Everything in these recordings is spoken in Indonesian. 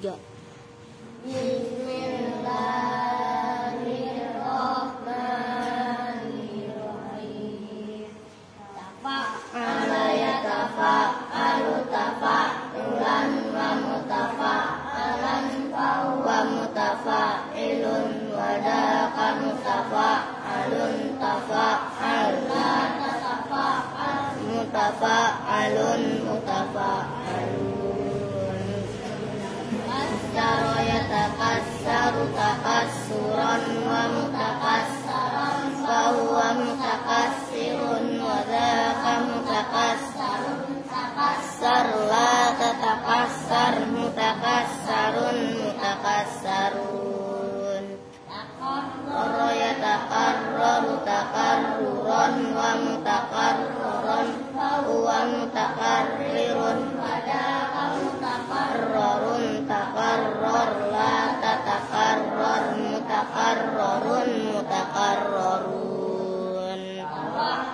3. Bismillahirrahmanirrahim. Tafa'ala yatafa'alu tafa'ulan wa mutafa'alan fahuwa mutafa'ilun wa daka mutafa'alun tafa'al la tatafa'al mutafa'alun mutafa'alun. Kassara yatakassaru takassuran wa mutakassaran fahuwa mutakassirun wa daka mutakassarun takassar la tatakassar mutakassarun mutakassarun. Takarrara yatakarraru takarruran wa mutakarraran fahuwa mutakarrirun wa daka mutakarrarun takarrar la tatakarrar mutakarrarun mutakarrarun.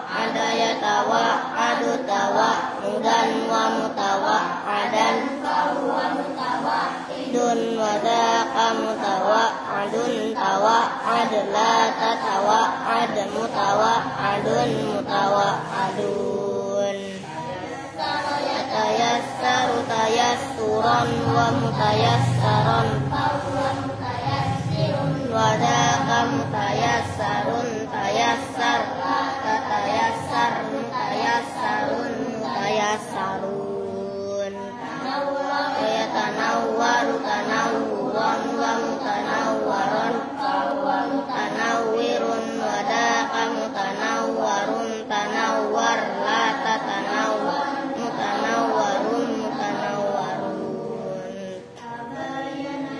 Ada yatawa'adu tawa'udan wa mutawa'adan fahuwa mutawa'idun wa daka mutawa'adun tawa'ad la tatawa'ad mutawa'adun mutawa'adun. Yatayassaru tayassuran wa mutayassaran fahuwa mutayassirun wa daka mutayassarun tayassar la tatayassar mutayassarun mutayassarun. Yatanawwaru tanawwuran wa mutanawwaran fahuwa mutanawwirun wa daka mutanawwarun tanawwar la tatanawwar mutanawwarun mutanawwarun.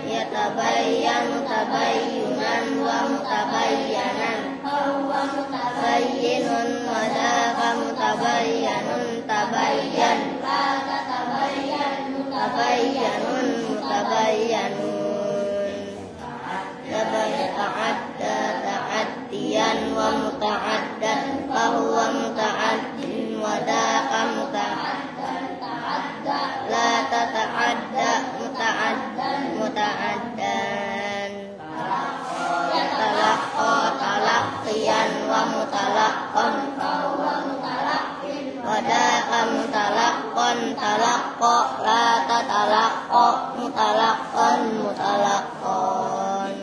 Yatabayyanu tabayyunan wa mutabayyanan fahuwa mutabayyinun wa daka mutabayyanun tabayyan la tatabayyan mutabayyanun mutabayyanun. Ta'adda ta'addiyan wa muta'addan fahuwa muta'addin wa daka muta'addan ta'adda la tata'adda muta'addan muta'addan. Yatalaqqa talaqqiyan wa mutalaqqan fahuwa mutalaqqin wa daka mutalaqqan talaqqa la tatalaqqa mutalaqqan mutalaqqan.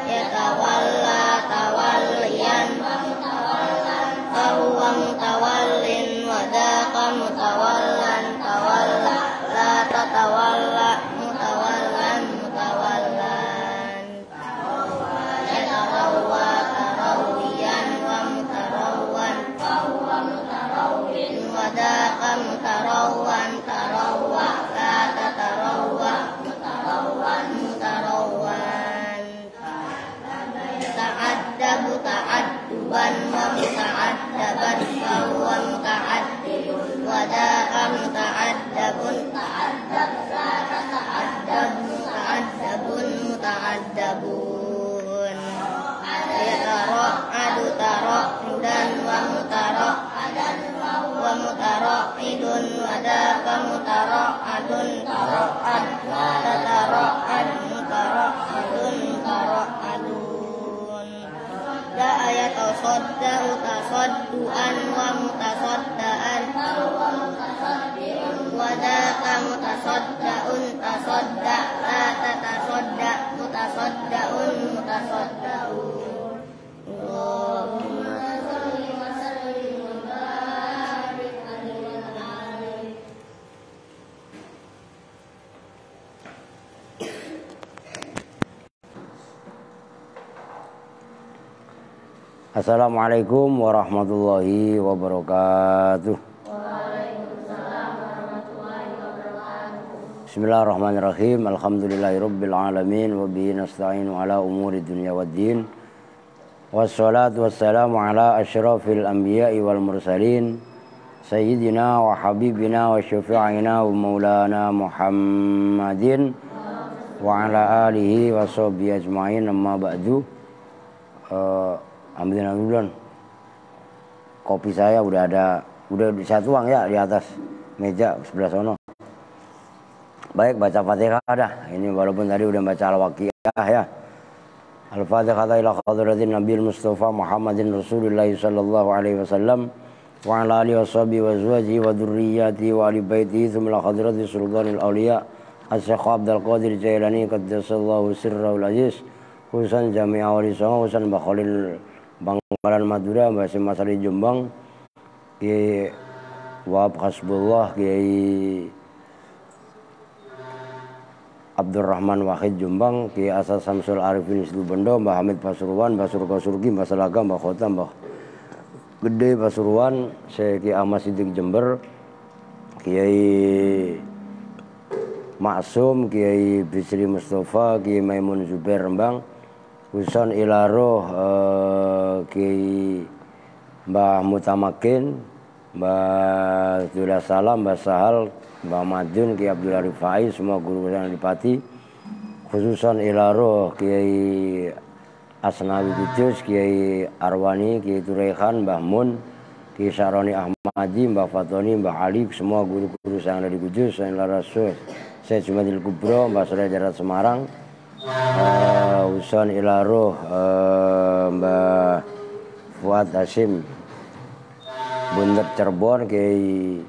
Yatawalla tawalliyan wa mutawallan fahuwa mutawallin wa daka mutawallan tawalla la tatawalla mutawallan mutawallan. Yatarawwa tarawwiyan wa mutarawwan fahuwa mutarawwin wa daka mutarawwan tarawwa la tatarawwa mutarawwan mutarawwan. Ta'addabu ta'adduban wa muta'addaban fahuwa muta'addibun wa daka muta'addabun ta'addab la tata'addab muta'addabun muta'addabun. Yatara'adu tara'udan wa mutara'adan wa mutara'idun wa daka mutara'adun tara'ad la tatara'ad mutara'adun mutara'adun. Yatasadda'u tasaddu'an wa mutasadda'an fahuwa mutasaddi'un wa daka mutasadda'un tasadda' la tatasadda' mutasadda'un mutasadda'un. Allahumma shalli wa sallim wa barik alaihi. Assalamualaikum warahmatullahi wabarakatuh. Waalaikumsalam warahmatullahi wabarakatuh. Bismillahirrahmanirrahim. Alhamdulillahirabbil alamin wa bihi nasta'inu ala umuri dunya waddin. Wassalatu wassalamu ala asyrafil anbiya'i wal mursalin sayyidina wa habibina wa syafi'ina wa maulana Muhammadin wa ala alihi wa sahbihi ajma'in, amma ba'du. Alhamdulillah, kopi saya udah saya tuang ya di atas meja sebelah sono. Baik, baca Fatihah dah. Ini walaupun tadi udah baca Al-Waqiah ya. Al-Fatihah ila hadratin Nabil Mustafa Muhammadin Rasulullah sallallahu alaihi wasallam wa ala alihi washabihi wa azwajihi wa dzurriyyatihi wa ali baitihi thumma hadratis sultanil auliya Asy-Syaikh Abdul Qadir Jailani qaddasallahu sirrahul aziz khususan Jami'ah Wali Songo khususan Mbah Khalil Bangkalan Madura Mbah Masari Jombang Ki Wahab Hasbullah Kiai Abdurrahman Wahid Jombang Ki Asas Samsul Arifin Situbondo Mbah Hamid Pasuruan Mbah Surga Surgi Mbah Salaga Mbah Khota Mbah Gede Pasuruan Syekh Ahmad Siddiq Jember Kiai Maksum Kiai Bisri Mustafa Kiai Maimun Zubair Rembang Husan Ilaroh Kiai Mbah Mutamakin Mbah Dula Salam Mbah Sahal Mbah Madun Kiai Abdul Arif Faiz semua guru yang dipati khususan Ilaroh Kiai Asnawi Kudus Kiai Arwani Kiai Turehan Mbah Mun Kiai Saroni Ahmadi Mbah Fatoni Mbah Ali semua guru-guru yang ada di Kudus yang Rasul Syekh Jumadil Kubro Mbah Surya Jarat Semarang Husan Ilaroh Mbah Fuad Hasim Bundet Cirebon Kiai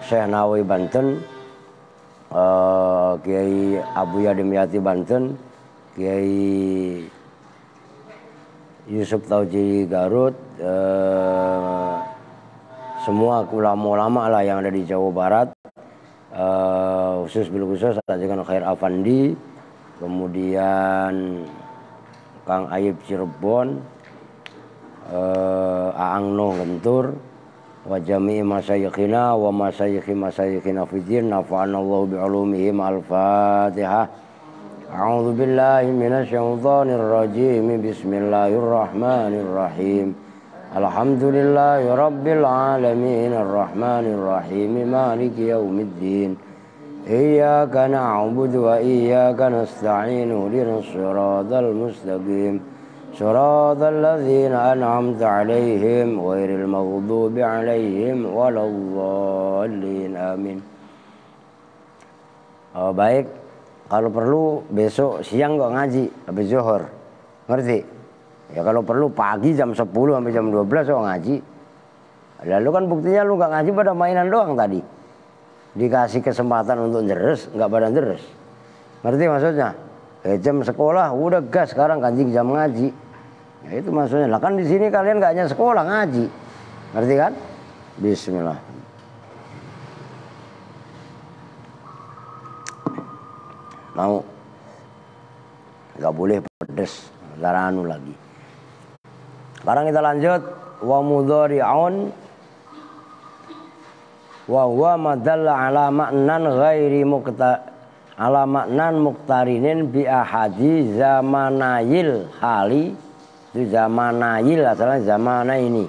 Syekh Nawawi Banten Kiai Abu Yadim Yati Banten Kiai Yusuf Tauji Garut semua ulama-ulama lah yang ada di Jawa Barat khusus bil khusus Sajikan Khair Afandi kemudian Kang Ayib Cirebon Aang Noh Gentur wa jami'i masyayikhina wa masyayikhina fiddin nafa'anallahu bi'ulumihim al-Fatihah. A'udzu billahi minasyaitonir rajim. Bismillahirrahmanirrahim. Alhamdulillahi rabbil alamin arrahmanir rahim maliki yaumiddin. Iyyaka na'budu wa iyyaka nasta'in ihdinas siratal mustaqim. Shiratal ladzina an'amta 'alaihim ghairil maghdubi 'alaihim waladdallin. Amin. Baik, kalau perlu besok siang kok ngaji habis zuhur. Ngerti? Ya kalau perlu pagi jam 10 sampai jam 12 kok ngaji. Lalu kan buktinya lu gak ngaji pada mainan doang tadi. Dikasih kesempatan untuk deres, nggak pada deres. Ngerti maksudnya? Jam sekolah udah gas sekarang ganti jam ngaji. Ya itu maksudnya. Lah kan di sini kalian nggak hanya sekolah ngaji. Ngerti kan? Bismillah. Mau nggak boleh pedes, darah anu lagi. Sekarang kita lanjut wa mudhari'un wa huwa madalla ala ma'nan ghairi ala ma'nan muqtarinin bi ahadi zamanayil hali. Itu zamanayil asalnya zamana ini.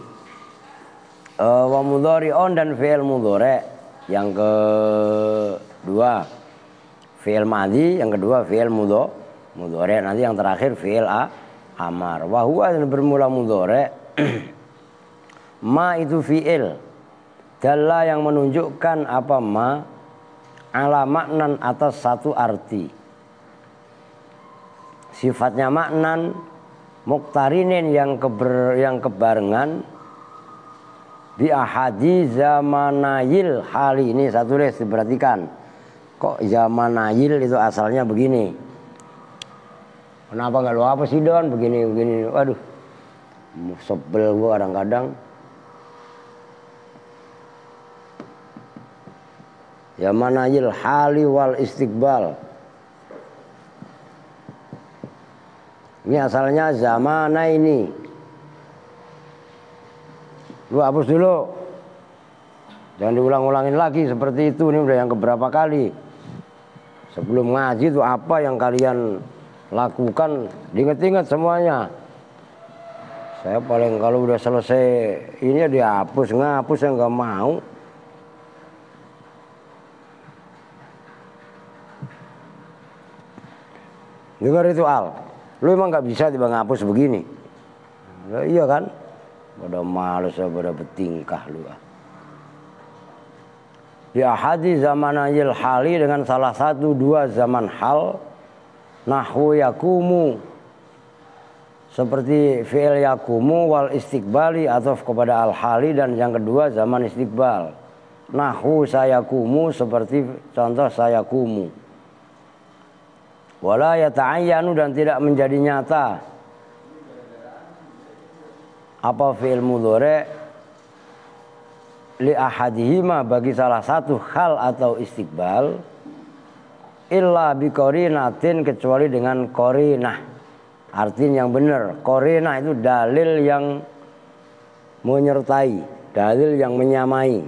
Wa mudhari'un dan fi'il mudhari' yang kedua fi'il madhi, yang kedua fi'il mudhari', nanti yang terakhir fi'il amar. Wa huwa yang bermula mudhari' ma itu fi'il dalla yang menunjukkan apa ma ala maknan atas satu arti. Sifatnya maknan muqtarinin yang kebarengan bi ahadi zamanayil hali. Ini satu les diperhatikan. Kok zamanayil itu asalnya begini? Kenapa nggak lu apa sih Don? Begini. Waduh, sebel gua kadang-kadang. Zamanayil hali wal istiqbal. Ini asalnya zamana ini. Lu hapus dulu. Jangan diulang-ulangin lagi seperti itu. Ini udah yang keberapa kali. Sebelum ngaji itu apa yang kalian lakukan, diinget-inget semuanya. Saya paling kalau udah selesai ini dihapus, ngapus saya nggak mau. Dengar itu Al, lu emang nggak bisa tiba ngapus begini? Ya, iya kan? Pada males, pada bertingkah lu. Di ahadi zamanayil hali dengan salah satu dua zaman hal. Nahwu yakumu seperti fi'il yakumu wal istiqbali atau kepada al hali, dan yang kedua zaman istiqbal. Nahwu sayakumu seperti contoh sayakumu. Wala yata'ayyanu dan tidak menjadi nyata apa fi'il mudhari' li ahadihima bagi salah satu hal atau istiqbal illa bi qarinatin kecuali dengan qarinah. Artinya yang benar, qarinah itu dalil yang menyertai, dalil yang menyamai,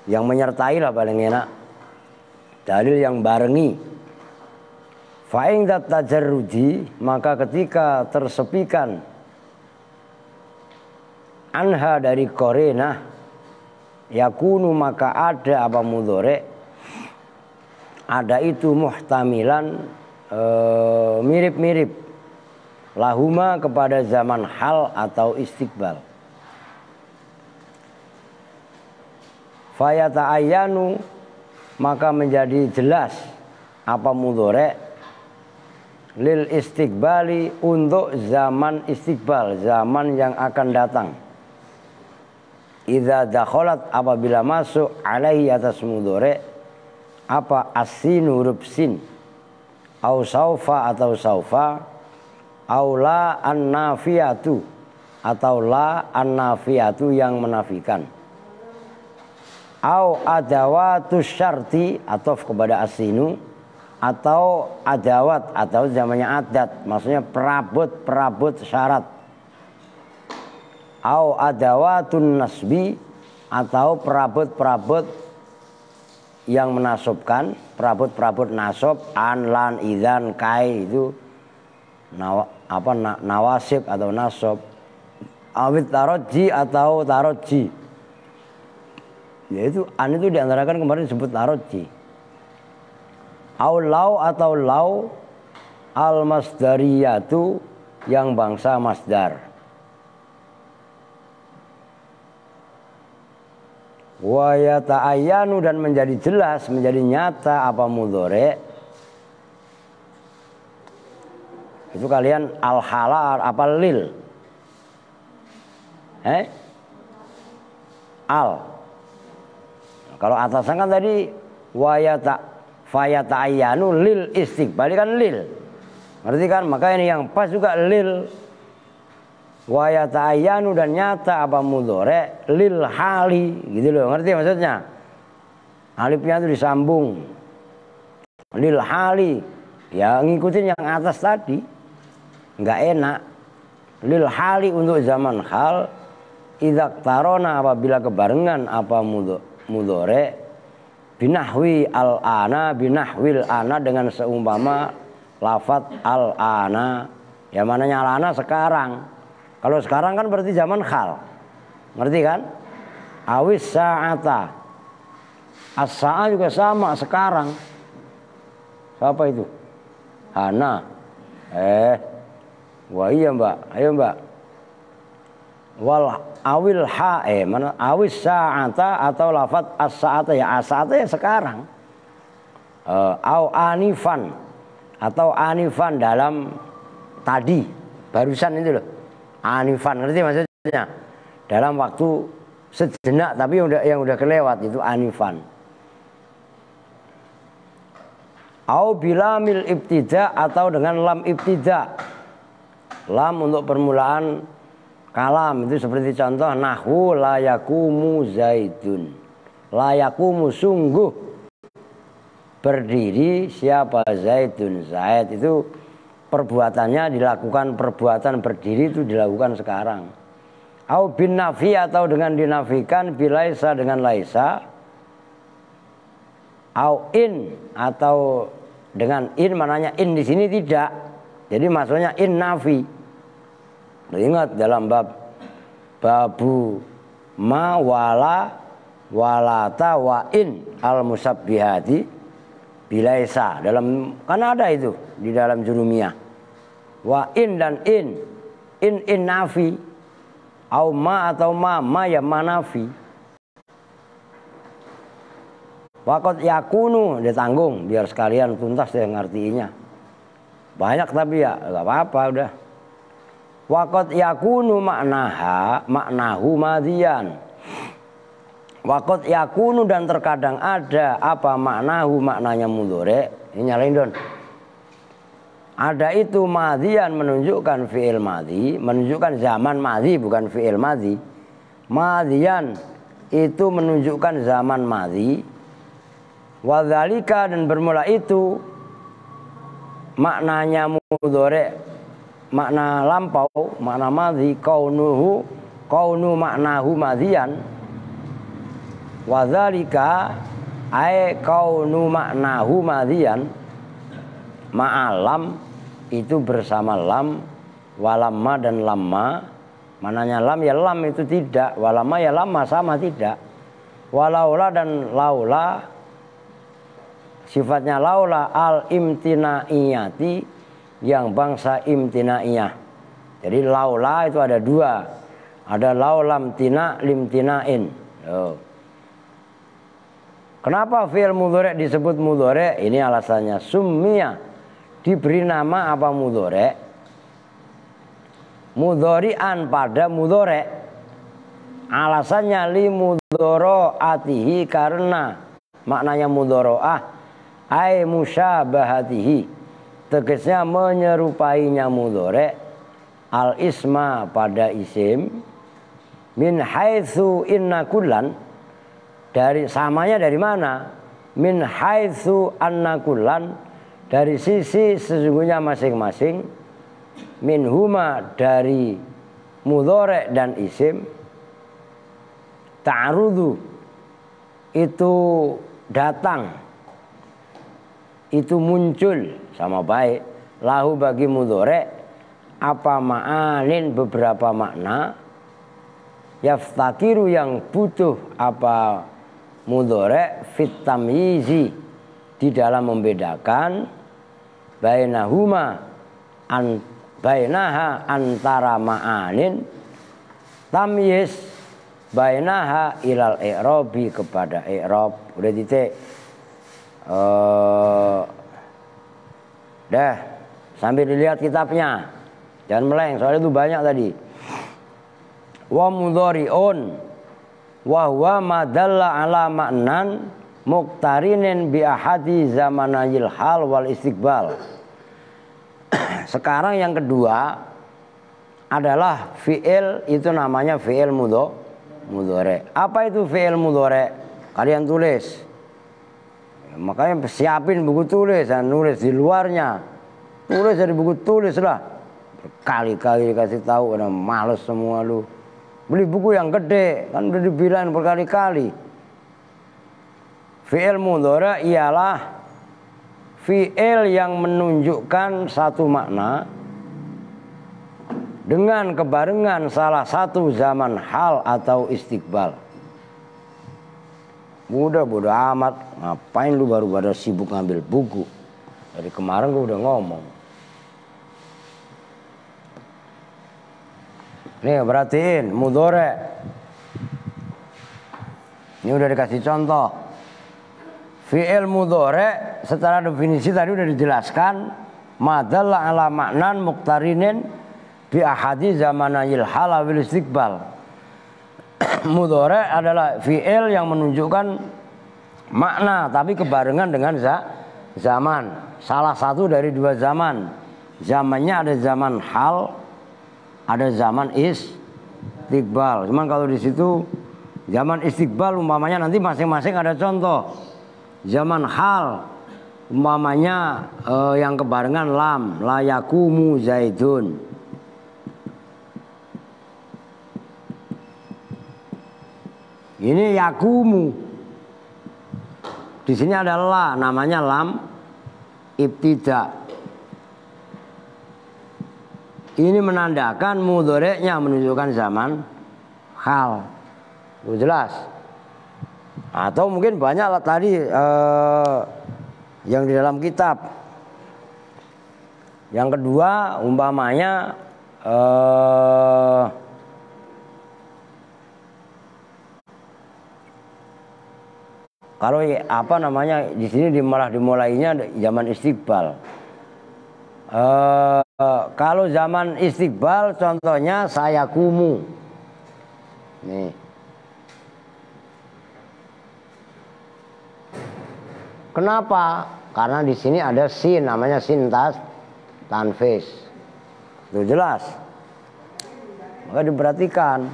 yang menyertai lah paling enak. Dalil yang barengi. Fa in tajarrudi, maka ketika tersepikan anha dari qarinah yakunu maka ada apa mudhari', ada itu muhtamilan mirip-mirip lahuma kepada zaman hal atau istiqbal. Fayata'ayyanu maka menjadi jelas apa mudhari' lil istiqbali untuk zaman istiqbal, zaman yang akan datang. Idza dakhalat apabila masuk alaihi atas mudhari' apa asin huruf sin au saufa atau saufa au la an-nafiyatu atau la an-nafiyatu yang menafikan au adawatus syarti atau kepada asinu atau adawat atau zamannya adat, maksudnya perabot syarat au adawatun nasbi atau perabot yang menasobkan, perabot nasab an lan idzan kai itu nawasib atau nasab, awit taroji atau taroji, yaitu an itu diantarakan kemarin disebut taroji. Au lau atau lau al masdariyatu yang bangsa masdar. Wa yata'ayyanu dan menjadi jelas, menjadi nyata apa mudhari'. Itu kalian al-halal apa lil? Al. Kalau atasan kan tadi wa fayata'ayyanu lil istiqbali kan lil. Ngerti kan? Maka ini yang pas juga lil. Wa yata'ayyanu dan nyata apa mudhari' lil hali, gitu loh, ngerti maksudnya? Alifnya itu disambung lil hali, ya ngikutin yang atas tadi, nggak enak. Lil hali untuk zaman hal, idza tarona apabila kebarengan apa mudhari' binahwi al-ana, binahwil ana dengan seumpama lafat al-ana, ya mananya al-ana sekarang. Kalau sekarang kan berarti zaman hal. Ngerti kan? Awis sa'ata. As-sa'a juga sama sekarang. Siapa itu? Hana. Wah iya mbak. Ayo mbak. Wal awil ha'e. Mana awis sa'ata atau lafat as-sa'ata. Ya as-sa'ata ya sekarang. Au anifan. Atau anifan dalam tadi. Barusan itu loh. Anifan, ngerti maksudnya? Dalam waktu sejenak tapi yang udah kelewat itu anifan. Au bilamil ibtida atau dengan lam ibtida. Lam untuk permulaan kalam itu seperti contoh nahwu la yakumu zaidun. La yakumu sungguh berdiri siapa Zaidun. Zaid itu perbuatannya dilakukan, perbuatan berdiri itu dilakukan sekarang. Au bin nafi atau dengan dinafikan, bilaisa dengan laisa. Au in atau dengan in, mananya in di sini tidak. Jadi maksudnya in nafi. Ingat dalam babu ma wala walata wa in al musabbihati bilaisa, dalam kan ada itu di dalam jurumiyah. Wa in dan in nafi, au ma atau ma ya manafi. Waqad yakunu ditanggung biar sekalian tuntas deh ngartiinnya. Banyak tapi ya enggak apa-apa udah. Waqad yakunu maknahu madhiyan. Waqad yakunu dan terkadang ada apa maknahu maknanya mudhari. Ini nyalain Don. Ada itu madhiyan menunjukkan fi'il madhi, menunjukkan zaman madhi bukan fi'il madhi. Madhiyan itu menunjukkan zaman madhi. Wadzalika dan bermula itu maknanya mudhari, makna lampau, makna madhi, kaunu maknahu madhiyan. Wadzalika ay kaunu maknahu madhiyan, ma'alam itu bersama lam, walamma dan lamma. Mananya lam ya lam itu tidak, walamma ya lamma sama tidak. Walaula dan laula sifatnya laula al imtinaiyati yang bangsa imtinaiyah. Jadi laula itu ada dua. Ada laulam tina limtinain. Kenapa fi'il mudhari disebut mudhari? Ini alasannya summiya diberi nama apa mudhari? Mudhari'an pada mudhari. Alasannya li mudharaatihi karena maknanya mudharaah ai musyabahatihi, tegasnya menyerupainya mudhari al isma pada isim, min haitsu inna kullan, dari samanya dari mana? Min haitsu anna kullan, dari sisi sesungguhnya masing-masing, min huma dari mudhari dan isim, ta'rudu itu datang, itu muncul sama baik lahu bagi mudhari apa ma'anin beberapa makna yaftakiru yang butuh apa mudhari fit tamyizi di dalam membedakan bainaha antara ma'anin tamyiz bainaha ilal i'rabi kepada i'rab. Udah titik. Dah sambil dilihat kitabnya, jangan meleng soalnya itu banyak tadi. Wa mudhari'un wa huwa madalla ala ma'nan muqtarinin bi ahadi zamanayil hal wal istiqbal. Sekarang yang kedua adalah fi'il, itu namanya fi'il mudhari. Apa itu fi'il mudhari? Kalian tulis. Makanya siapin buku tulis dan nulis di luarnya. Tulis dari buku tulis lah. Berkali-kali dikasih tahu, udah males semua lu. Beli buku yang gede, kan udah dibilang berkali-kali. Fi'il mudhari ialah fi'il yang menunjukkan satu makna dengan kebarengan salah satu zaman hal atau istiqbal. Bodoh amat, ngapain lu baru pada sibuk ngambil buku? Dari kemarin gue udah ngomong. Nih perhatiin mudhari. Ini udah dikasih contoh. Fi'il mudhari secara definisi tadi udah dijelaskan. Madalla ala maknan muqtarinin bi ahadi zamanayil hal wal istiqbal. Mudhari adalah fi'il yang menunjukkan makna tapi kebarengan dengan zaman. Salah satu dari dua zaman. Zamannya ada zaman hal, ada zaman istiqbal. Cuman kalau di situ zaman istiqbal umpamanya nanti masing-masing ada contoh. Zaman hal umpamanya yang kebarengan lam, la yakumu zaidun. Ini yakumu. Di sini ada la, namanya lam ibtida. Ini menandakan mudhari'nya menunjukkan zaman hal. Itu jelas. Atau mungkin banyak lah tadi yang di dalam kitab. Yang kedua umpamanya Kalau apa namanya di sini malah dimulainya zaman istiqbal. Kalau zaman istiqbal contohnya saya kumu. Nih. Kenapa? Karena di sini ada sin, namanya sin tanfis. Itu jelas. Maka diperhatikan.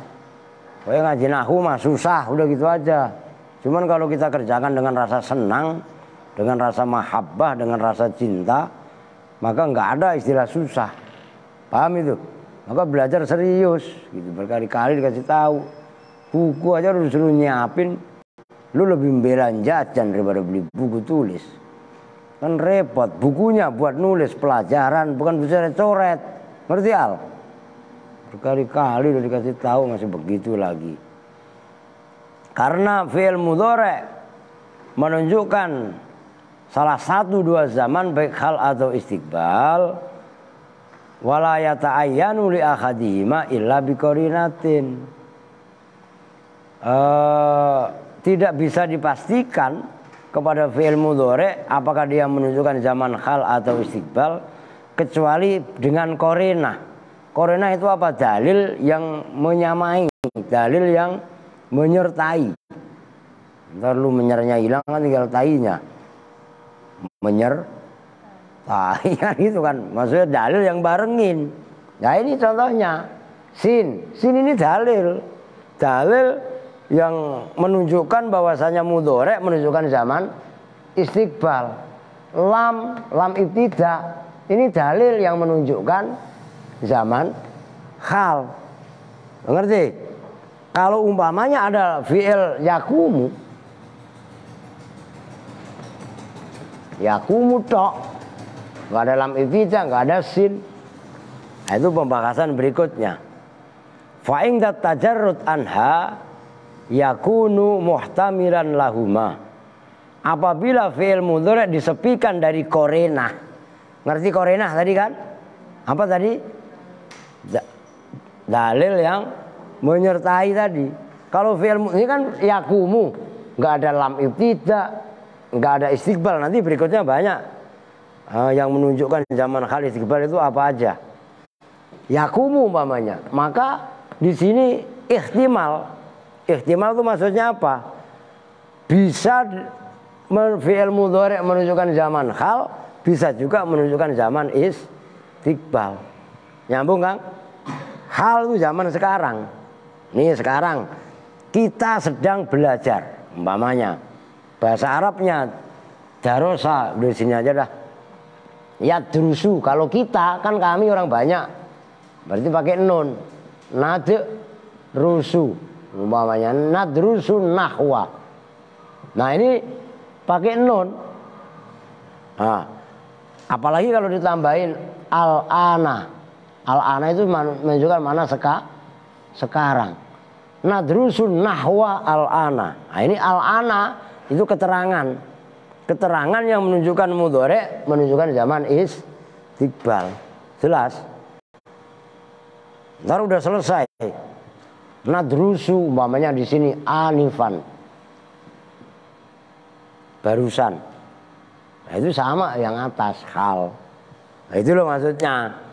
Pokoknya ngaji nahu mah susah, udah gitu aja. Cuman kalau kita kerjakan dengan rasa senang, dengan rasa mahabbah, dengan rasa cinta, maka nggak ada istilah susah. Paham itu? Maka belajar serius, gitu. Berkali-kali dikasih tahu. Buku aja lu disuruh nyiapin, lu lebih membela jajan daripada beli buku tulis. Kan repot, bukunya buat nulis pelajaran, bukan bisa coret. Ngerti Al? Berkali-kali udah dikasih tahu masih begitu lagi. Karena fi'il mudhari' menunjukkan salah satu dua zaman baik hal atau istiqbal, wala yata'ayyanu li ahadihima illa biqarinatin. Tidak bisa dipastikan kepada fi'il mudhari' apakah dia menunjukkan zaman hal atau istiqbal kecuali dengan qarinah. Qarinah itu apa? Dalil yang menyamai, dalil yang menyertai. Ntar lu menyernya hilang kan tinggal tainya. Menyertai kan itu kan. Maksudnya dalil yang barengin. Nah ini contohnya. Sin ini dalil. Dalil yang menunjukkan bahwasanya mudhari' menunjukkan zaman istiqbal. Lam ibtida. Ini dalil yang menunjukkan zaman hal. Ngerti? Kalau umpamanya ada fi'il yakumu tok, nggak ada lam ibtidah, nggak ada sin. Nah, itu pembahasan berikutnya. Fa'ing dat tajarrud anha yakunu muhtamilan lahuma. Apabila fi'il mudhari' disepikan dari qarinah. Ngerti qarinah tadi kan? Apa tadi? Dalil yang menyertai tadi. Kalau fi'il ini kan yakumu, nggak ada lam ibtidah, nggak ada istiqbal. Nanti berikutnya banyak yang menunjukkan zaman hal istiqbal itu apa aja. Yakumu umpamanya. Maka di sini ihtimal. Ihtimal itu maksudnya apa? Bisa fi'il mudhari' menunjukkan zaman hal, bisa juga menunjukkan zaman istiqbal. Nyambung Kang? Hal itu zaman sekarang. Nih sekarang kita sedang belajar, umpamanya bahasa Arabnya darosa, di sini aja dah. Yadrusu, kalau kita kan kami orang banyak, berarti pakai nun. Nadrusu, umpamanya nadrusu nahwa. Nah ini pakai nun. Nah, apalagi kalau ditambahin al-ana. Al-ana itu menunjukkan mana sekarang. Nadrusun nahwa al-ana. Nah, ini al-ana itu keterangan. Keterangan yang menunjukkan mudhari', menunjukkan zaman istiqbal. Jelas? Ntar udah selesai. Nadrusu umpamanya di sini anifan. Barusan. Nah, itu sama yang atas hal. Nah, itu loh maksudnya.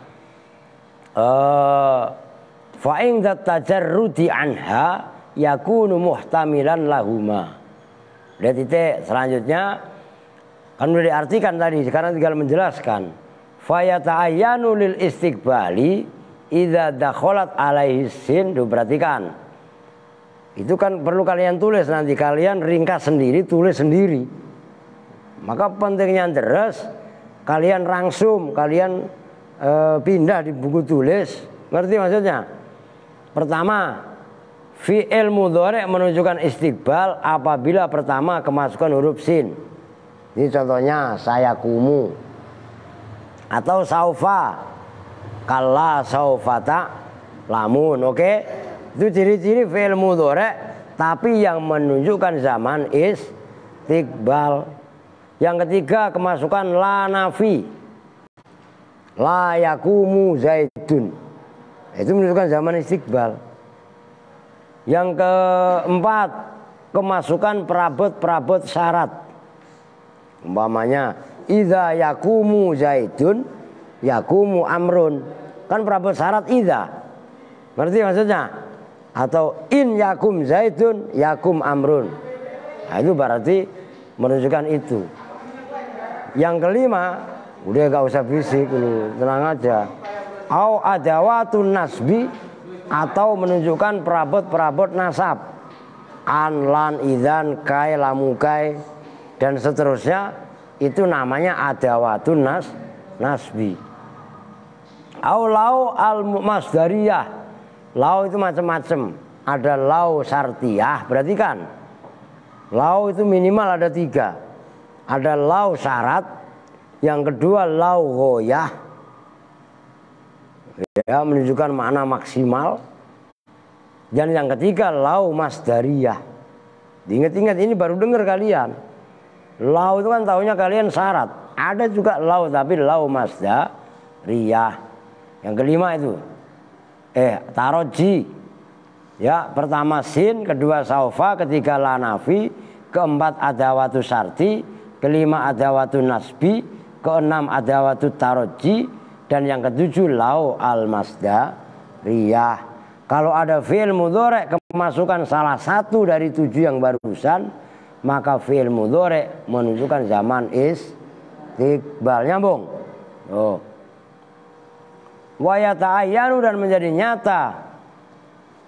Fa'ing tajarrudi anha yakunu muhtamilan lahuma. Lihat titik selanjutnya kan udah diartikan tadi, sekarang tinggal menjelaskan. Fayata'ayyanu lil istiqbali idza dakhalat alaihi sin. Perhatikan. Itu kan perlu kalian tulis nanti, kalian ringkas sendiri, tulis sendiri. Maka pentingnya deres, kalian rangsum, kalian pindah di buku tulis. Ngerti maksudnya? Pertama, fi'il mudhari' menunjukkan istiqbal apabila pertama kemasukan huruf sin. Ini contohnya saya kumu. Atau saufa. Kalla saufata lamun, oke? Itu ciri-ciri fi'il mudhari' tapi yang menunjukkan zaman istiqbal. Yang ketiga kemasukan la nafi. La yakumu zaidun. Itu menunjukkan zaman istiqbal. Yang keempat kemasukan perabot-perabot syarat. Umpamanya idza yakumu zaidun yakumu amrun. Kan perabot syarat idza. Ngerti maksudnya? Atau in yakum zaidun yakum amrun. Nah, itu berarti menunjukkan itu. Yang kelima, udah gak usah bisik lu, tenang aja. Au adawatun nasbi, atau menunjukkan perabot-perabot nasab. An, lan, idzan, kai, lamukai, dan seterusnya. Itu namanya adawatun nasbi. Au lau al masdariyah. Lau itu macam-macam. Ada lau syartiyah, berarti kan lau itu minimal ada 3. Ada lau syarat, yang kedua lau ghoyah, ya, menunjukkan makna maksimal, dan yang ketiga lau masdariyah. Diingat-ingat, ini baru dengar kalian. Lau itu kan taunya kalian syarat. Ada juga lau tapi lau masdariyah. Yang kelima itu taroji. Ya, pertama sin, kedua saufa, ketiga lanafi, keempat adawatu syarti, kelima adawatu nasbi, keenam adawatu taroji, dan yang ketujuh lau al masdariyah. Kalau ada fi'il mudhari' kemasukan salah satu dari 7 yang barusan, maka fi'il mudhari' menunjukkan zaman istiqbal. Nyambung? Oh. Wa yata'ayyanu, dan menjadi nyata.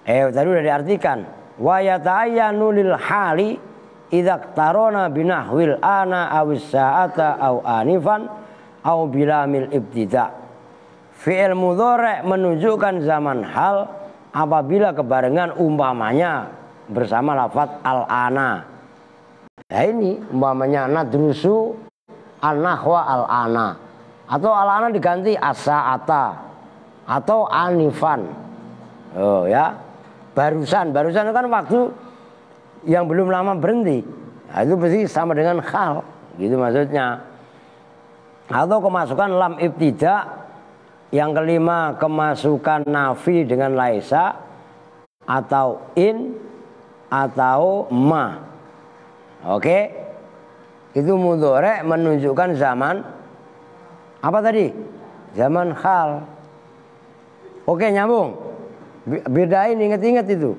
Tadi udah diartikan. Wa yata'ayyanu lil hali idza tarona binahwil ana awis sa'ata aw anifan aw bilamil ibtida. Fi'il mudhari' menunjukkan zaman hal apabila kebarengan umpamanya bersama lafaz al-ana. Nah ini umpamanya nadrusu an-nahwa al-ana, atau al-ana diganti as-sa'ata atau anifan. Oh ya, barusan kan waktu yang belum lama berhenti. Nah, itu pasti sama dengan hal, gitu maksudnya. Atau kemasukan lam ibtida. Yang kelima kemasukan nafi dengan laisa, atau in, atau ma. Oke, itu mudhari' menunjukkan zaman apa tadi? Zaman hal. Oke, nyambung. Bedain, inget-inget itu.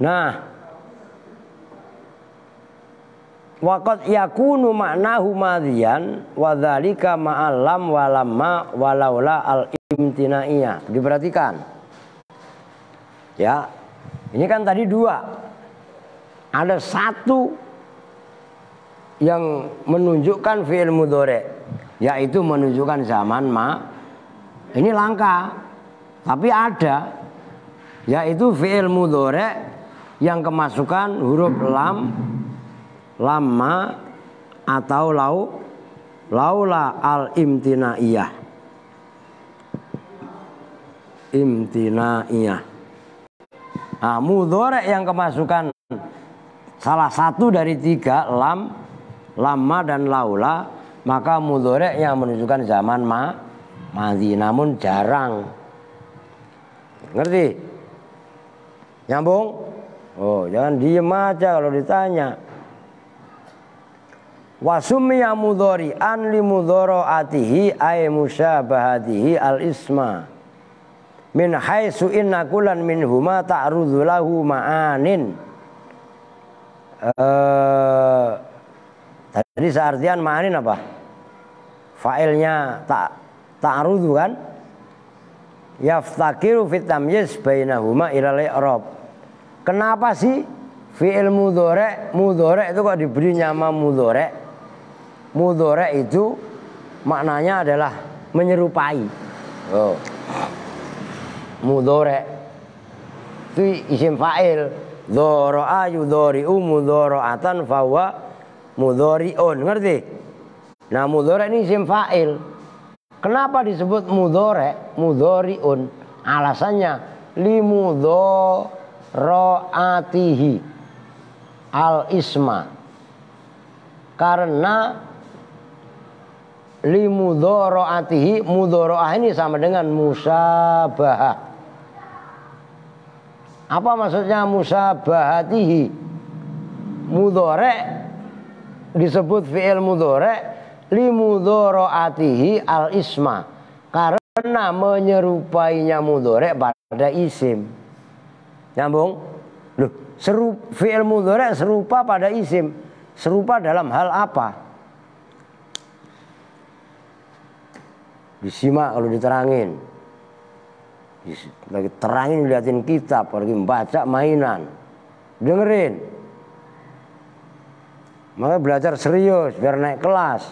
Nah, waqad yakunu ma'nahu madhiyan wa dzalika ma'alam walamma walaula al-imtinaiyah. Diperhatikan. Ya. Ini kan tadi 2. Ada 1 yang menunjukkan fi'il mudhari', yaitu menunjukkan zaman ini langka. Tapi ada, yaitu fi'il mudhari' yang kemasukan huruf lam, lamma, atau laula al-imtinaiyah. Imtinaiyah. Nah, mudhari' yang kemasukan salah satu dari 3, lam, lamma, dan laula, maka mudhari' yang menunjukkan zaman madhi, namun jarang. Ngerti? Nyambung? Oh, jangan diem aja kalau ditanya. Wasummiya mudhari'an li mudhara'atihi ay musyabahatihi al-isma min haitsu inna kullan minhuma ta'rudu lahu ma'anin. Tadi seartian ma'anin apa? Fa'ilnya ta'rudu kan? Yaftakiru fit tamyiz bainahuma ilal i'rab. Kenapa sih fi'il mudhari' itu kok diberi nama mudhari'? Mudhari' itu maknanya adalah menyerupai. Oh. Mudhari' itu isim fa'il. Dhara'a yudhari'u mudhara'atan fahuwa mudhari'un. Ngerti? Nah, mudhari' ini isim fa'il. Kenapa disebut mudhari'? Mudhari'un. Alasannya limudhara'atihi al-isma. Karena limudhara'atihi, mudhara'ah ini sama dengan musyabahah. Apa maksudnya musabahatihi? Mudhari disebut fi'il mudhari li mudharaatihi al isma, karena menyerupainya mudhari pada isim. Nyambung? Loh, fi'il mudhari serupa pada isim. Serupa dalam hal apa? Disimak kalau diterangin. Lagi terangin, liatin kitab, lagi membaca mainan, dengerin. Maka belajar serius biar naik kelas.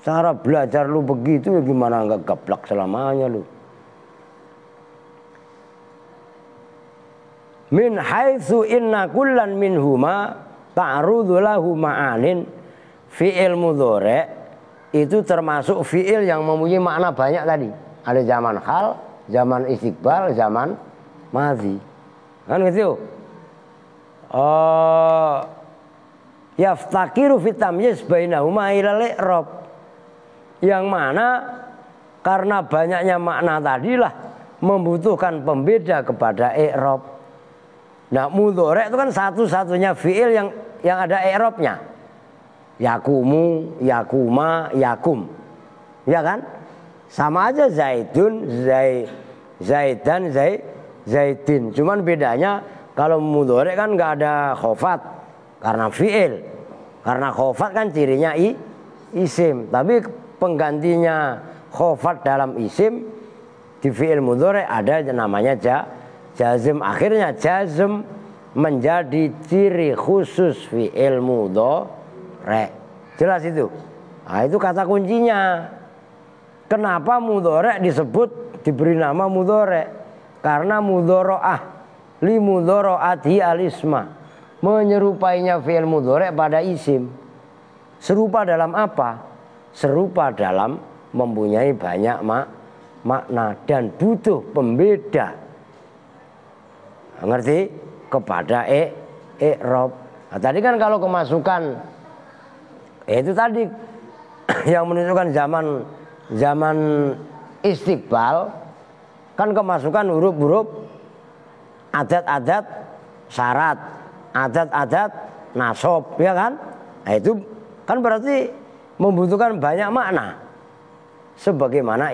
Cara belajar lu begitu ya gimana nggak gablak selamanya lu. Min haitsu inna kullan minhuma ta'rudu lahu ma'anin. Fi'il mudhari itu termasuk fi'il yang mempunyai makna banyak tadi. Ada zaman hal, zaman istiqbal, zaman madhi. Kan gitu. Yaftakiru fit tamyiz bainahuma ila li'rab. Yang mana karena banyaknya makna tadilah membutuhkan pembeda kepada i'rab. Nah, mudhari itu kan satu-satunya fi'il yang ada i'rabnya. Yakumu, yakuma, yakum. Ya kan? Sama aja zaidun, zaidan, zaidin. Cuman bedanya kalau mudhari kan nggak ada khofat karena fi'il. Karena khofat kan cirinya isim. Tapi penggantinya khofat dalam isim di fi'il mudhari ada namanya jazm. Akhirnya jazm menjadi ciri khusus fi'il mudhari. Jelas itu? Nah, itu kata kuncinya. Kenapa mudhari disebut diberi nama mudhari? Karena mudharaah li mudharaati al-isma, menyerupainya fi'il mudhari pada isim. Serupa dalam apa? Serupa dalam mempunyai banyak makna dan butuh pembeda. Ngerti? Kepada i'rab. Nah, tadi kan kalau kemasukan itu tadi yang menunjukkan zaman istiqbal kan kemasukan huruf-huruf adat-adat syarat, adat-adat nasab, ya kan? Nah, itu kan berarti membutuhkan banyak makna. Sebagaimana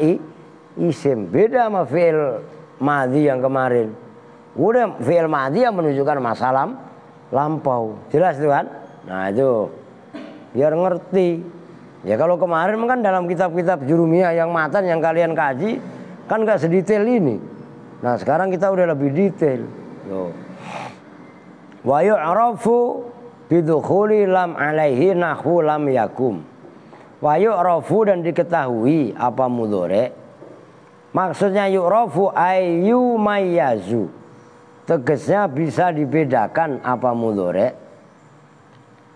isim, beda sama fi'il madhi yang kemarin. Udah fi'il madhi yang menunjukkan masa lampau. Jelas itu kan? Nah, itu biar ngerti. Ya kalau kemarin kan dalam kitab-kitab jurumiyah yang matan yang kalian kaji kan gak sedetail ini. Nah, sekarang kita udah lebih detail. Wa yu'rafu bidukhuli lam alaihi nahwu lam yakum. Wa yu'rafu, dan diketahui apa mudhari. Maksudnya yu'rafu ayyu mayyazu. Tegasnya bisa dibedakan apa mudhari.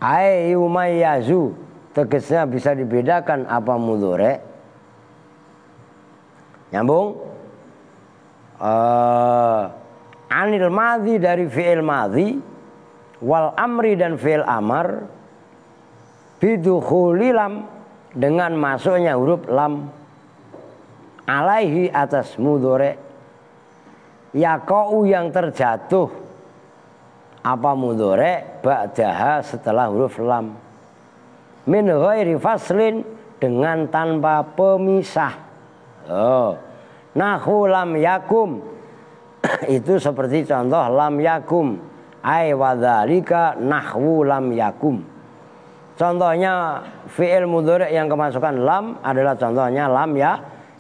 Ayyu mayyazu, tegasnya bisa dibedakan apa mudhari. Nyambung? Anil madhi, dari fi'il madhi, wal amri, dan fi'il amar, bidukhuli lam, dengan masuknya huruf lam, alaihi, atas mudhari, yaqa'u, yang terjatuh apa mudhari, ba'daha, setelah huruf lam, min ghairi faslin, dengan tanpa pemisah. Nahwu lam yakum itu seperti contoh lam yakum, ay wadzalika nahwu lam yakum. Contohnya fi'il mudhari yang kemasukan lam adalah contohnya lam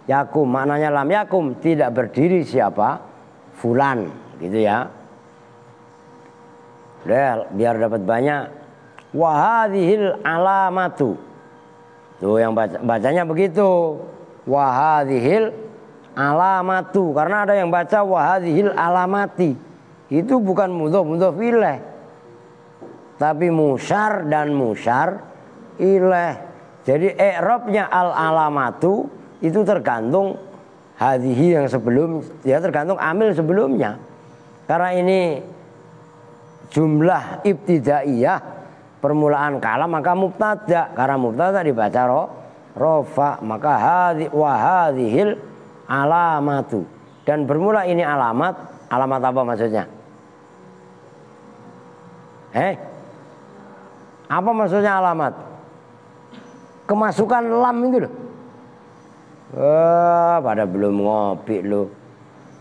yakum. Maknanya lam yakum, tidak berdiri siapa? Fulan, gitu ya. Udah, biar dapat banyak. Wa hadhil alamatu. Tuh yang bacanya begitu. Wa hadhil alamatu, karena ada yang baca wa hadhil alamati. Itu bukan mudhof ilaih, tapi musyar dan musyar ilaih. Jadi i'rabnya al alamatu itu tergantung hadhihi yang sebelum, ya tergantung amil sebelumnya. Karena ini jumlah ibtidaiyah, permulaan kalam, maka mubtada. Karena mubtada dibaca rofa, maka wa hadhil alamatu, dan bermula ini alamat Alamat apa maksudnya? Apa maksudnya alamat? Kemasukan lam itu loh. Pada belum ngopi loh.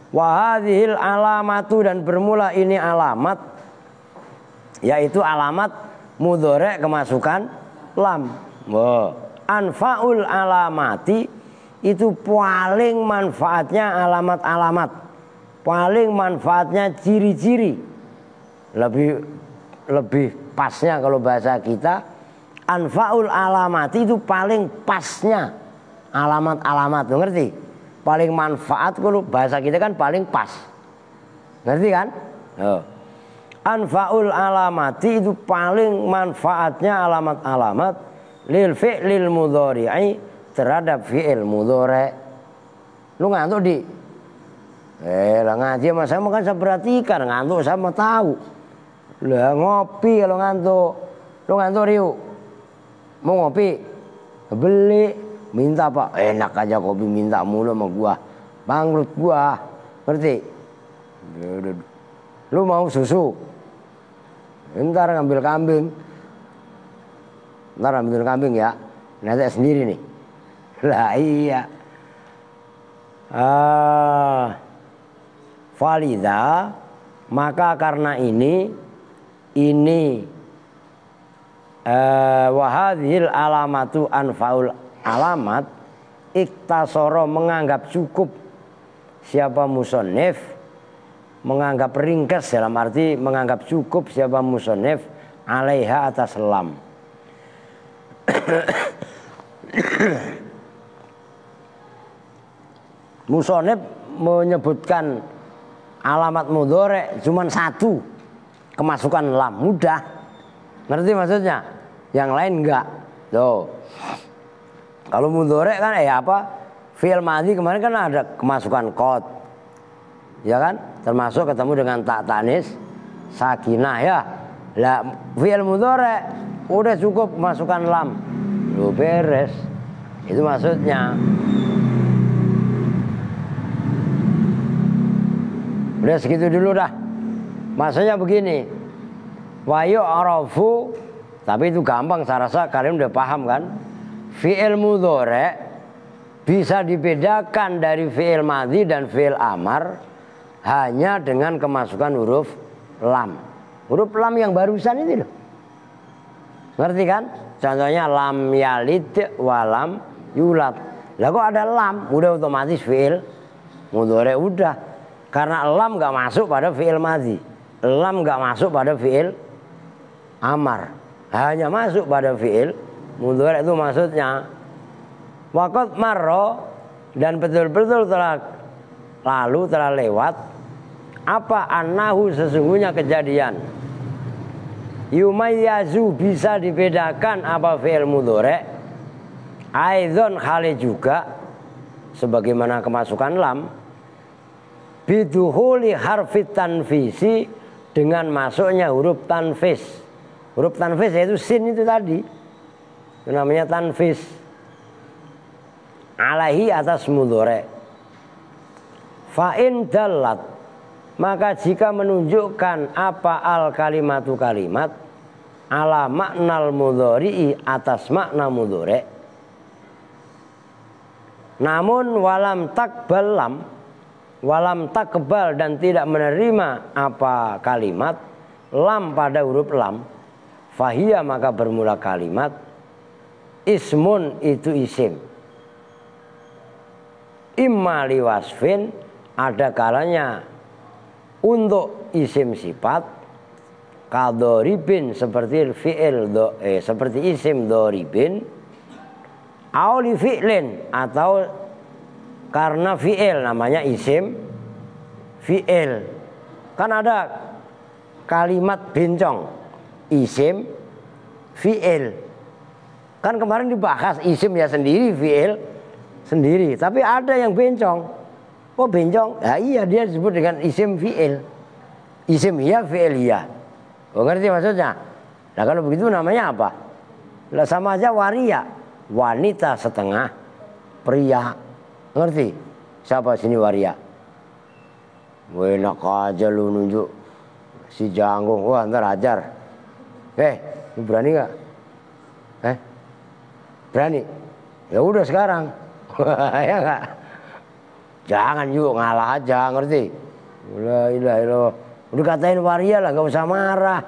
Wahadhil alamatu, dan bermula ini alamat, yaitu alamat mudhari' kemasukan lam. Anfaul alamati, itu paling manfaatnya alamat-alamat, paling manfaatnya ciri-ciri. Lebih pasnya kalau bahasa kita, anfaul alamati itu paling pasnya alamat-alamat. Lo ngerti? Paling manfaat kalau bahasa kita kan paling pas. Ngerti kan? Anfaul alamati itu paling manfaatnya alamat-alamat lil fi'lil mudhari'i, terhadap fi'il mudhari'. Lu ngantuk di? Lah ngaji sama saya kan saya perhatikan, ngantuk saya mau tahu. Lah ngopi kalau ngantuk. Lu ngantuk Riu? Mau ngopi? Beli. Minta Pak, enak aja kopi minta mulu sama gua. Bangkrut gua. Ngerti? Lu mau susu? Ntar ngambil kambing. Ntar ambil kambing ya. Nanti sendiri nih. Lah iya. Falidha, maka karena ini wahadhil alamatu anfaul alamat, iktasoro menganggap cukup siapa musonef, menganggap ringkas dalam arti menganggap cukup siapa musonef alaiha atas lam. Musonef menyebutkan alamat mudhari' cuman satu, kemasukan lam, mudah. Ngerti maksudnya? Yang lain enggak. Tuh. Kalau mudhari' kan fi'il madhi kemarin kan ada kemasukan qad. Ya kan? Termasuk ketemu dengan tak tanis sakinah ya. Lah fi'il mudhari' udah cukup kemasukan lam. Lu beres. Itu maksudnya. Udah segitu dulu dah. Maksudnya begini. Wa yu'rafu, tapi itu gampang, saya rasa kalian udah paham kan? Fi'il mudhari' bisa dibedakan dari fi'il madhi dan fi'il amar hanya dengan kemasukan huruf lam. Huruf lam yang barusan itu loh. Ngerti kan? Contohnya lam yalid wa lam yulad. Lah kok ada lam, udah otomatis fi'il mudhari' udah. Karena lam gak masuk pada fi'il madhi, lam gak masuk pada fi'il amar, hanya masuk pada fi'il mudhari'. Itu maksudnya. Waqad marra, dan betul-betul telah lalu, telah lewat, apa annahu sesungguhnya kejadian, yumayyazu bisa dibedakan apa fi'il mudhari', aidzon hale juga sebagaimana kemasukan lam, biduhuli harfit tanfisi, dengan masuknya huruf tanfis. Huruf tanfis yaitu sin itu tadi. Itu namanya tanfis. Alaihi atas mudhari'. Fa'in dalat, maka jika menunjukkan apa al kalimatu kalimat ala maknal mudhari'i atas makna mudhari', namun walam takbal dan tidak menerima apa kalimat lam pada huruf lam, fahiyya maka bermula kalimat ismun itu isim, imma liwasfin ada kalanya untuk isim sifat, kadoribin seperti fi'il seperti isim doribin, auli fi'lin atau karena fi'il namanya isim fi'il. Kan ada kalimat bencong isim fi'il. Kan kemarin dibahas isim ya sendiri, fi'il sendiri. Tapi ada yang bencong. Oh bencong? Ya iya, dia disebut dengan isim fi'il. Isim iya, fi'il iya. Oh ngerti maksudnya? Nah kalau begitu namanya apa? Lah sama aja waria, wanita setengah pria. Ngerti? Siapa sini waria? Enak aja lu nunjuk si Janggung. Wah, ntar ajar. Lu berani nggak? Berani? Ya udah sekarang. Ya nggak? Jangan yuk, ngalah aja, ngerti? La ilaha illallah. Udah katain waria lah, nggak usah marah.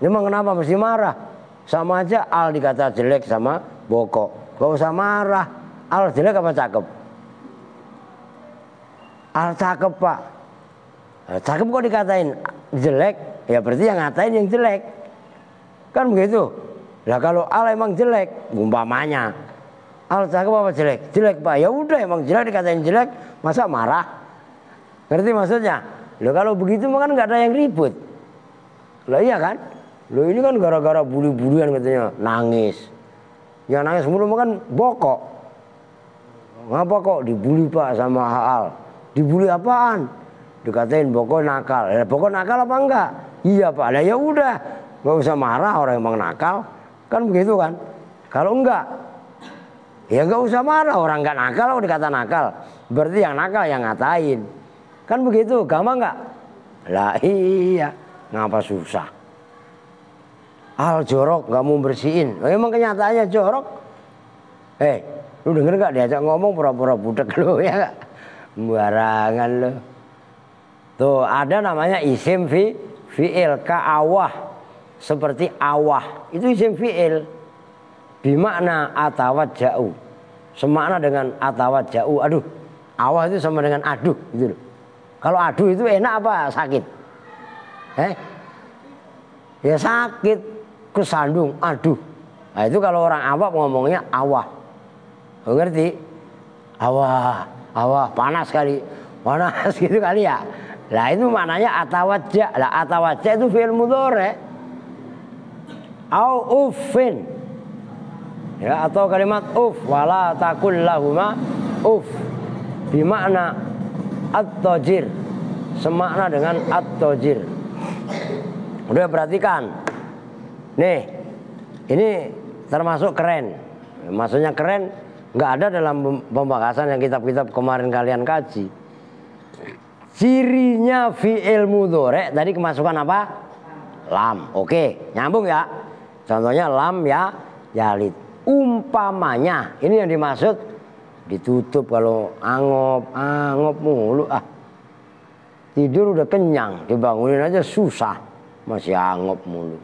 Memang kenapa mesti marah? Sama aja Al dikata jelek sama Boko. Nggak usah marah. Al jelek apa cakep? Al cakep, Pak. Cakep kok dikatain jelek, ya berarti yang ngatain yang jelek. Kan begitu. Lah kalau Al emang jelek, umpamanya Al cakep apa jelek? Jelek, Pak. Ya udah emang jelek dikatain jelek, masa marah? Ngerti maksudnya? Loh kalau begitu kan nggak ada yang ribut. Lah iya kan? Loh ini kan gara-gara bully-bullyan katanya nangis. Yang nangis mulu kan Boko. Ngapa kok dibully Pak sama Al? Dibully apaan? Dikatain Boko nakal. Boko nakal apa enggak? Iya Pak. Lah ya udah, nggak usah marah, orang emang nakal. Kan begitu kan? Kalau enggak, ya nggak usah marah, orang nggak nakal kok dikata nakal. Berarti yang nakal yang ngatain. Kan begitu, gampang nggak? Lah iya, ngapa susah? Al jorok nggak mau bersihin. Emang kenyataannya jorok. Lu denger nggak diajak ngomong pura-pura budek lu ya nggak? Barangan lu. Tuh ada namanya isim fi'il ka'awah. Seperti awah. Itu isim fi'il. Bimakna atawat jauh. Semakna dengan atawat jauh. Aduh. Awah itu sama dengan aduh gitu loh. Kalau aduh itu enak apa sakit? Ya sakit. Kesandung, aduh. Nah itu kalau orang awam ngomongnya awah. Ngerti? Awah, panas kali. Panas gitu kali ya. Lah itu maknanya atawajja. Lah atawajja itu fi'il mudhari'. Au uffin. Ya, atau kalimat uff wala taqul lahuma uff. Bimakna at-tajir. Semakna dengan at-tajir. Udah perhatikan. Nih, ini termasuk keren. Maksudnya keren, nggak ada dalam pembahasan yang kitab-kitab kemarin kalian kaji. Cirinya fi'il mudhari' tadi kemasukan apa? Lam. Oke, nyambung ya. Contohnya lam ya yalid. Umpamanya, ini yang dimaksud ditutup kalau angop mulu Tidur udah kenyang, dibangunin aja susah, masih angop mulu.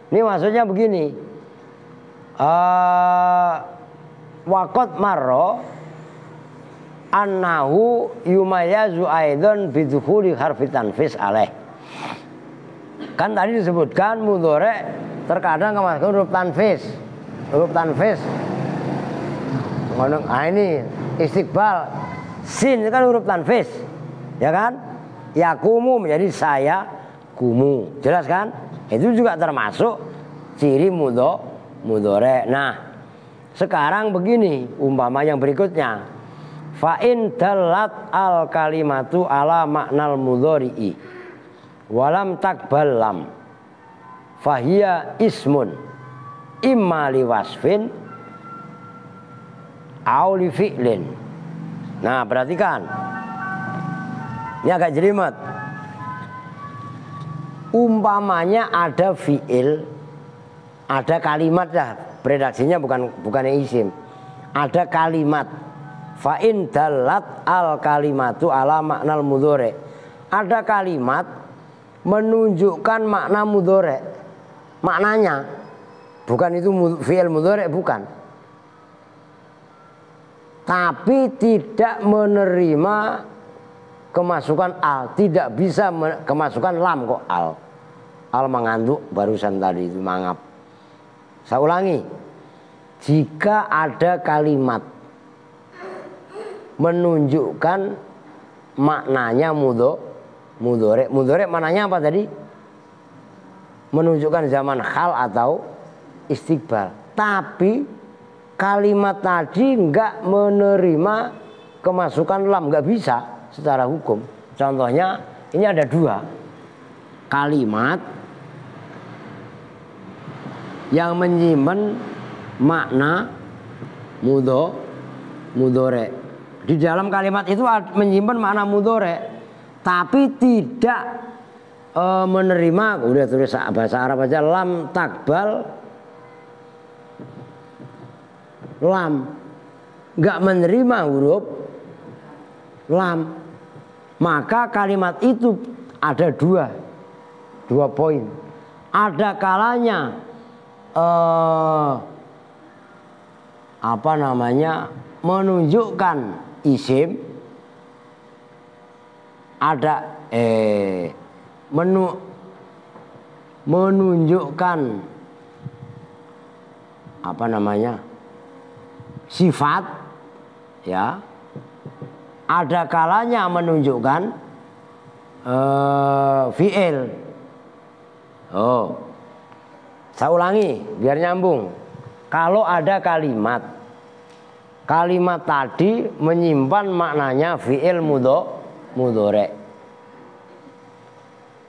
Ini maksudnya begini. Waqad marra annahu yumayazu aidan bidukhuli harfi tanfis alaih. Kan tadi disebutkan mudhari' terkadang kemasukan huruf tanfis. Huruf tanfis. Ini istiqbal. Sin itu kan huruf tanfis. Ya kan? Yakumu menjadi saya kumu. Jelas kan? Itu juga termasuk ciri mudhari'. Nah, sekarang begini umpama yang berikutnya. Fa in dalat al kalimatu ala maknal mudhari'i walam takbal lam fahiya ismun imma li wasfin au li fi'lin. Nah, perhatikan. Ini agak jelimet. Umpamanya ada fi'il, ada kalimat dah, redaksinya bukan isim. Ada kalimat. Fa in dalat al kalimatu ala maknal mudhari'. Ada kalimat menunjukkan makna mudhari'. Maknanya bukan itu fi'il mudhari', bukan. Tapi tidak menerima kemasukan al, tidak bisa kemasukan lam kok al. Al mengantuk barusan tadi itu mangap. Saya ulangi. Jika ada kalimat menunjukkan maknanya mudhari'. Mudhari' maknanya apa tadi? Menunjukkan zaman hal atau istiqbal. Tapi kalimat tadi enggak menerima kemasukan lam, enggak bisa secara hukum. Contohnya ini ada dua kalimat yang menyimpan makna mudhari'. Di dalam kalimat itu menyimpan makna mudhari'. tapi tidak menerima, udah tulis bahasa Arab aja, lam takbal lam, nggak menerima huruf lam, maka kalimat itu ada dua poin. Ada kalanya menunjukkan isim, ada menunjukkan sifat, ya. Ada kalanya menunjukkan fi'il. Saya ulangi biar nyambung. Kalau ada kalimat tadi menyimpan maknanya fi'il mudhari',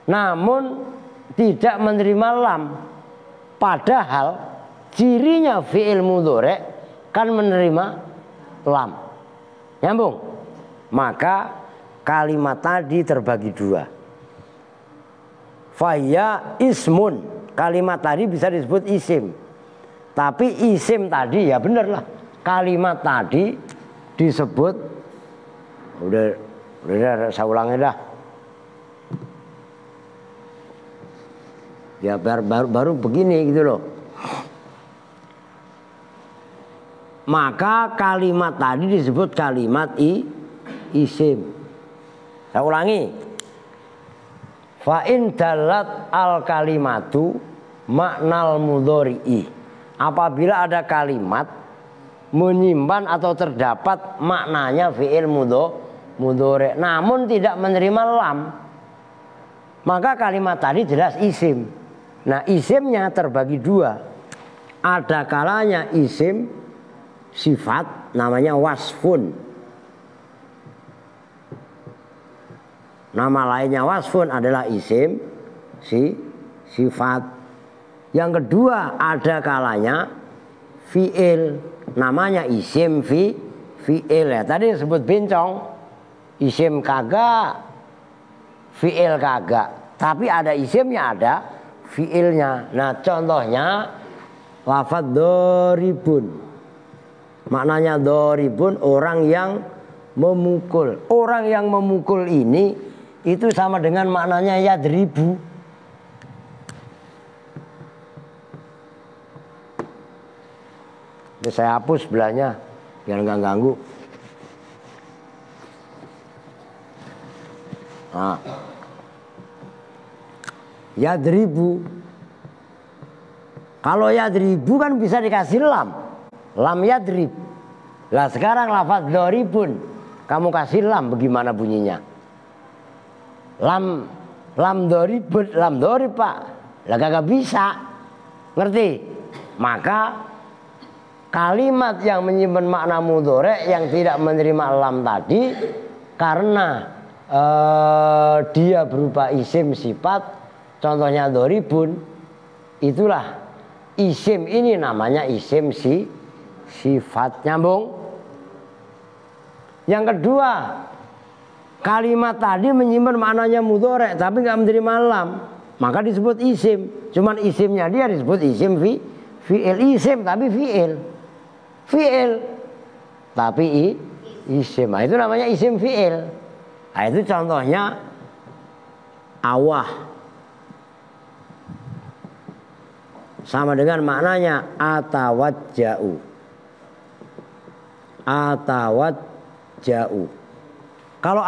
namun tidak menerima lam, padahal cirinya fi'il mudhari' kan menerima lam. Nyambung? Maka kalimat tadi terbagi dua. Faya ismun, kalimat tadi bisa disebut isim. Tapi isim tadi ya bener lah, kalimat tadi disebut, udah saya ulangi dah. Ya baru begini gitu loh. Maka kalimat tadi disebut kalimat isim. Saya ulangi. Fa in dalat al kalimatu maknal mudhari'i. Apabila ada kalimat menyimpan atau terdapat maknanya fi'il mudhari', namun tidak menerima lam, maka kalimat tadi jelas isim. Nah, isimnya terbagi dua. Ada kalanya isim sifat, namanya wasfun. Nama lainnya wasfun adalah isim sifat. Yang kedua ada kalanya fi'il, namanya isim fi'il ya. Tadi disebut bencong, isim kagak, fi'il kagak. Tapi ada isimnya, ada fi'ilnya. Nah contohnya lafadz doribun, maknanya doribun orang yang memukul. Orang yang memukul ini itu sama dengan maknanya yadribu. Ini saya hapus sebelahnya biar nggak ganggu. Nah, yadribu. Kalau yadribu kan bisa dikasih lam yadrib. Lah sekarang lafaz doribun kamu kasih lam, bagaimana bunyinya? Lam doribun, lam dorib pak. Lah kagak bisa, ngerti? Maka kalimat yang menyimpan makna mudhari' yang tidak menerima lam tadi, karena dia berupa isim sifat, contohnya doribun, itulah isim ini namanya isim sifat. Nyambung? Yang kedua, kalimat tadi menyimpan maknanya mudhari' tapi nggak menerima lam, maka disebut isim. Cuman isimnya dia disebut isim fi'il. Isim tapi fi'il tapi isim. Nah, itu namanya isim fi'il. Nah, itu contohnya awah, sama dengan maknanya atawajja'u. Kalau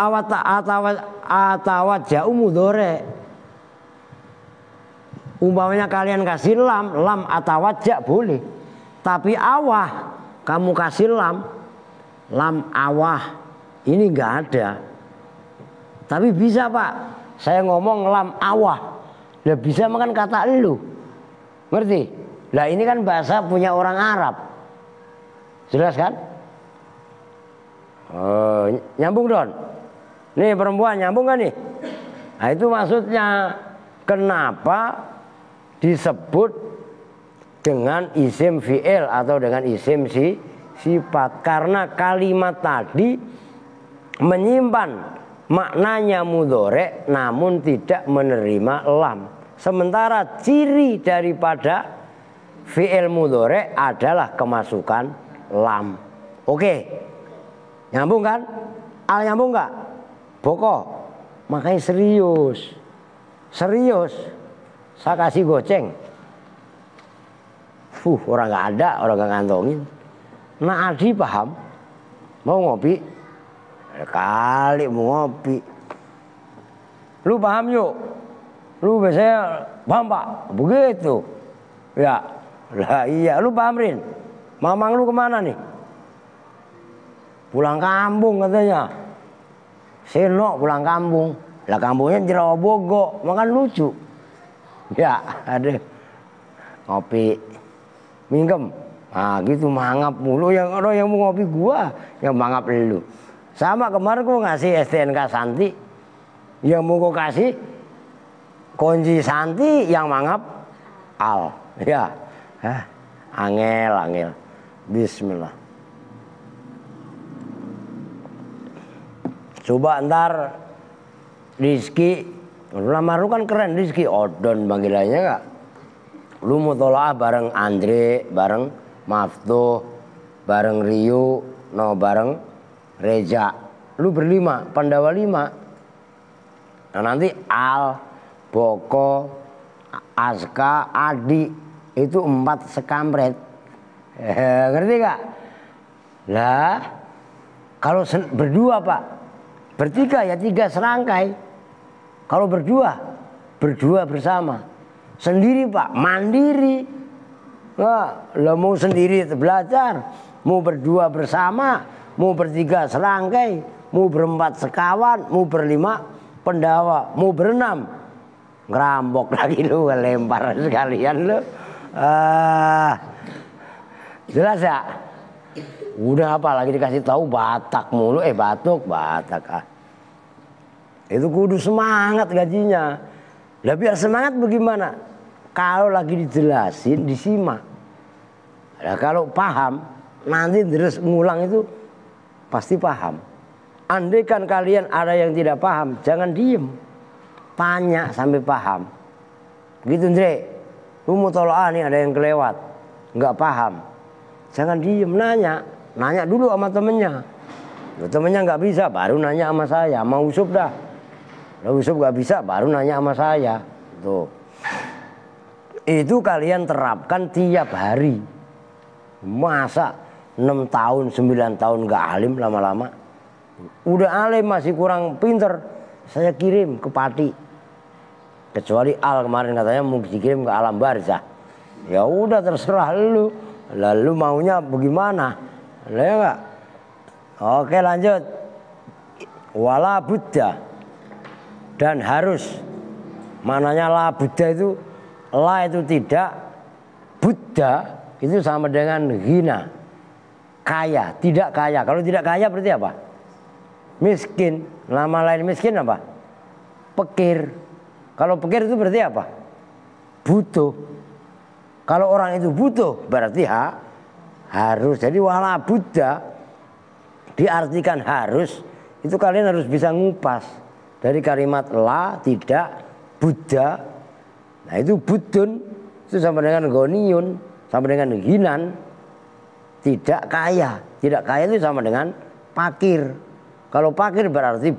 atawajja'u mudhari', umpamanya kalian kasih lam atawajja' boleh. Tapi awah kamu kasih lam awah, ini nggak ada. Tapi bisa pak, saya ngomong lam awah, lah bisa makan kata elu, ngerti? Lah ini kan bahasa punya orang Arab, jelas kan? Nyambung Don? Nih perempuan nyambung kan nih? Nah itu maksudnya kenapa disebut dengan isim fi'il atau dengan isim sifat, karena kalimat tadi menyimpan maknanya mudhari namun tidak menerima lam. Sementara ciri daripada fi'il mudhari adalah kemasukan lam. Oke. Nyambung kan? Al nyambung enggak? Boko. Makanya serius. Serius. Saya kasih goceng. Orang nggak ada, orang nggak ngantongin. Nah Adi paham, mau ngopi, kali mau ngopi. Lu paham yuk, lu biasanya paham pak, begitu. Ya, lah iya, lu paham Rin. Mamang lu kemana nih? Pulang kampung katanya. Seno pulang kampung. Lah kampungnya Jerawobogo, makan lucu. Ya, ada ngopi. Minggem, nah gitu mangap mulu yang orang yang mau ngopi gua yang mangap lu. Sama kemarin gua ngasih STNK Santi, yang mau gua kasih kunci Santi yang mangap Al, ya, angel. Bismillah. Coba ntar Rizky, nama lu kan keren Rizky, Odon panggilannya gak? Lu mutolaah bareng Andre, bareng Maftuh, bareng Rio, bareng Reza. Lu berlima, Pandawa 5. Nah nanti Al, Boko, Aska, Adi itu 4 sekampret. Ngerti gak? Lah, kalau berdua pak, bertiga ya 3 serangkai. Kalau berdua bersama. Sendiri pak, mandiri. Nah, lo mau sendiri belajar, mau berdua bersama, mau bertiga serangkai, mau berempat sekawan, mau berlima pendawa, mau berenam ngerampok lagi lu, lempar sekalian lu. Jelas ya? Udah apa lagi dikasih tahu Batak mulu, Batak ah. Itu kudu semangat gajinya. Lah biar semangat bagaimana? Kalau lagi dijelasin, disimak. Nah, kalau paham, nanti terus ngulang itu pasti paham. Andai kan kalian ada yang tidak paham, jangan diem. Tanya sampai paham. Gitu Andre, lu mau tolak nih ada yang kelewat, nggak paham. Jangan diem, nanya dulu sama temennya. Loh, temennya nggak bisa, baru nanya sama saya. Mau Usuf dah. Kalau Usuf nggak bisa, baru nanya sama saya. Tuh. Itu kalian terapkan tiap hari. Masa 6 tahun 9 tahun gak alim lama-lama. Udah alim masih kurang pinter, saya kirim ke Pati. Kecuali Al kemarin katanya mau dikirim ke alam barzah. Ya udah terserah lu. Lalu maunya bagaimana? Lah ya enggak? Oke lanjut. Wala Buddha. Dan harus. Mananya la Buddha itu, la itu tidak, Buddha itu sama dengan hina, kaya, tidak kaya. Kalau tidak kaya berarti apa? Miskin. Nama lain miskin apa? Pekir. Kalau pekir itu berarti apa? Butuh. Kalau orang itu butuh berarti harus. Jadi wala Buddha diartikan harus. Itu kalian harus bisa ngupas dari kalimat la tidak, Buddha. Nah itu budun itu sama dengan goniun, sama dengan hinan, tidak kaya. Tidak kaya itu sama dengan pakir. Kalau pakir berarti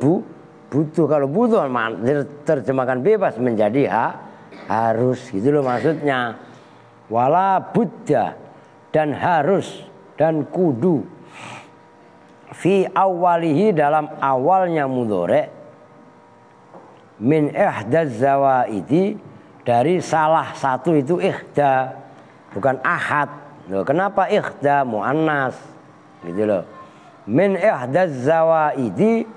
butuh. Kalau butuh terjemahkan bebas menjadi harus. Gitu loh maksudnya. Wala Buddha, dan harus dan kudu. Fi awalihi, dalam awalnya mudhari. Min ihdaz zawaidi, dari salah satu itu ihda, bukan ahad. Loh, kenapa ihda muannas? Gitu loh. Min ihdaz zawaidi,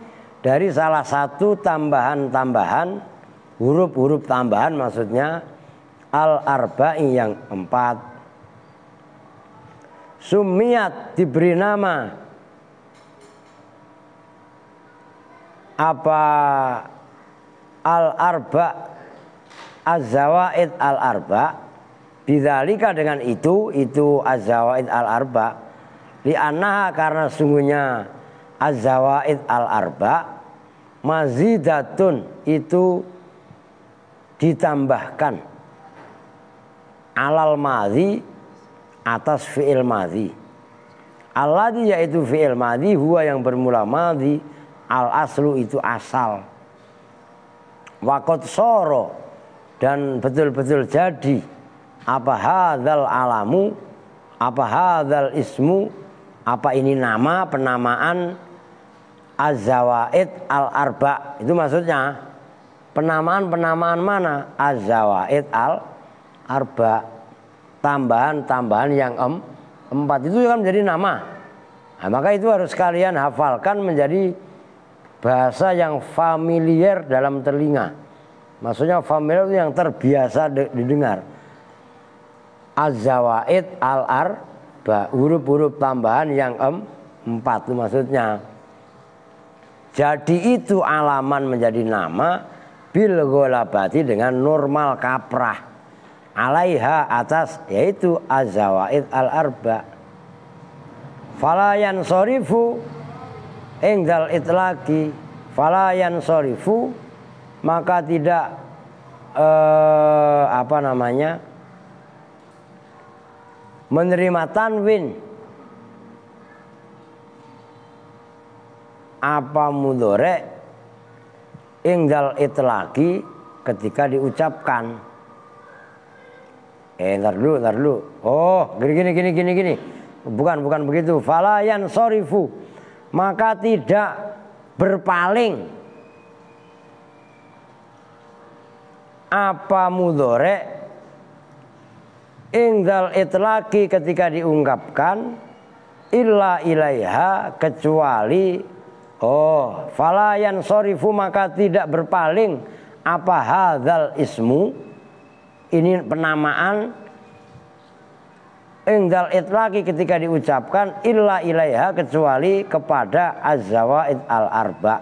dari salah satu tambahan-tambahan, huruf-huruf tambahan maksudnya al-arba'i yang 4. Sumiyat, diberi nama apa? Al-arba, az-zawaid al-arba, bidzalika, dengan itu az-zawaid al-arba, li'annaha, karena sungguhnya az-zawaid al-arba mazidatun itu ditambahkan, alal madhi atas fi'il madhi. Alladhi yaitu fi'il madhi, huwa yang bermula madhi, al aslu itu asal. Waqad soro dan betul-betul jadi, apa hadzal alamu, apa hadzal ismu, apa ini nama, penamaan az-zawaid al-arba. Itu maksudnya penamaan mana? Az-zawaid al-arba, tambahan-tambahan yang empat itu kan menjadi nama. Nah, maka itu harus kalian hafalkan menjadi bahasa yang familiar dalam telinga. Maksudnya familiar itu yang terbiasa didengar. Az-zawaid al-arba, huruf-huruf tambahan yang empat itu maksudnya. Jadi itu alaman menjadi nama bil ghalabati dengan normal kaprah. Alaiha atas yaitu az-zawaid al-arba. Falayan sorifu engdal itlaqi, falayan sorifu maka tidak menerima tanwin apa mudhari engdal itlaqi ketika diucapkan. Ntar dulu. Oh, gini. Bukan begitu. Falayan sorifu maka tidak berpaling apa mudhari ingdal itlaqi ketika diungkapkan, illa ilaiha kecuali falayan sorifu maka tidak berpaling apa hadzal ismu, ini penamaan, ingdal itlaqi ketika diucapkan, illa ilaiha kecuali kepada az-zawaid al-arba.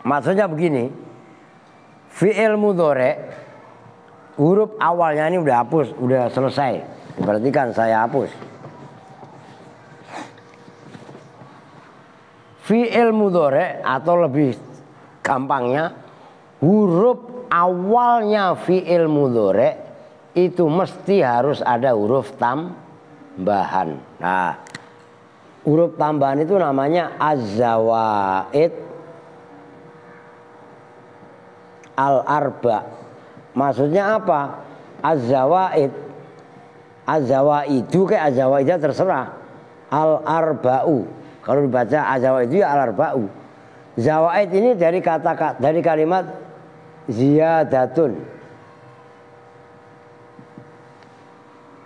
Maksudnya begini, fi'il mudhari huruf awalnya ini udah hapus, udah selesai. Perhatikan saya hapus. Fi'il mudhari atau lebih gampangnya huruf awalnya fi'il mudhari itu mesti harus ada huruf tambahan. Nah, huruf tambahan itu namanya az-zawaid al-arba. Maksudnya apa? Az-zawaid, az-zawaidu kayak az-zawaidah terserah. Al-arba'u, kalau dibaca az-zawaidu ya al-arba'u. Zawaid ini dari kalimat ziyadatun,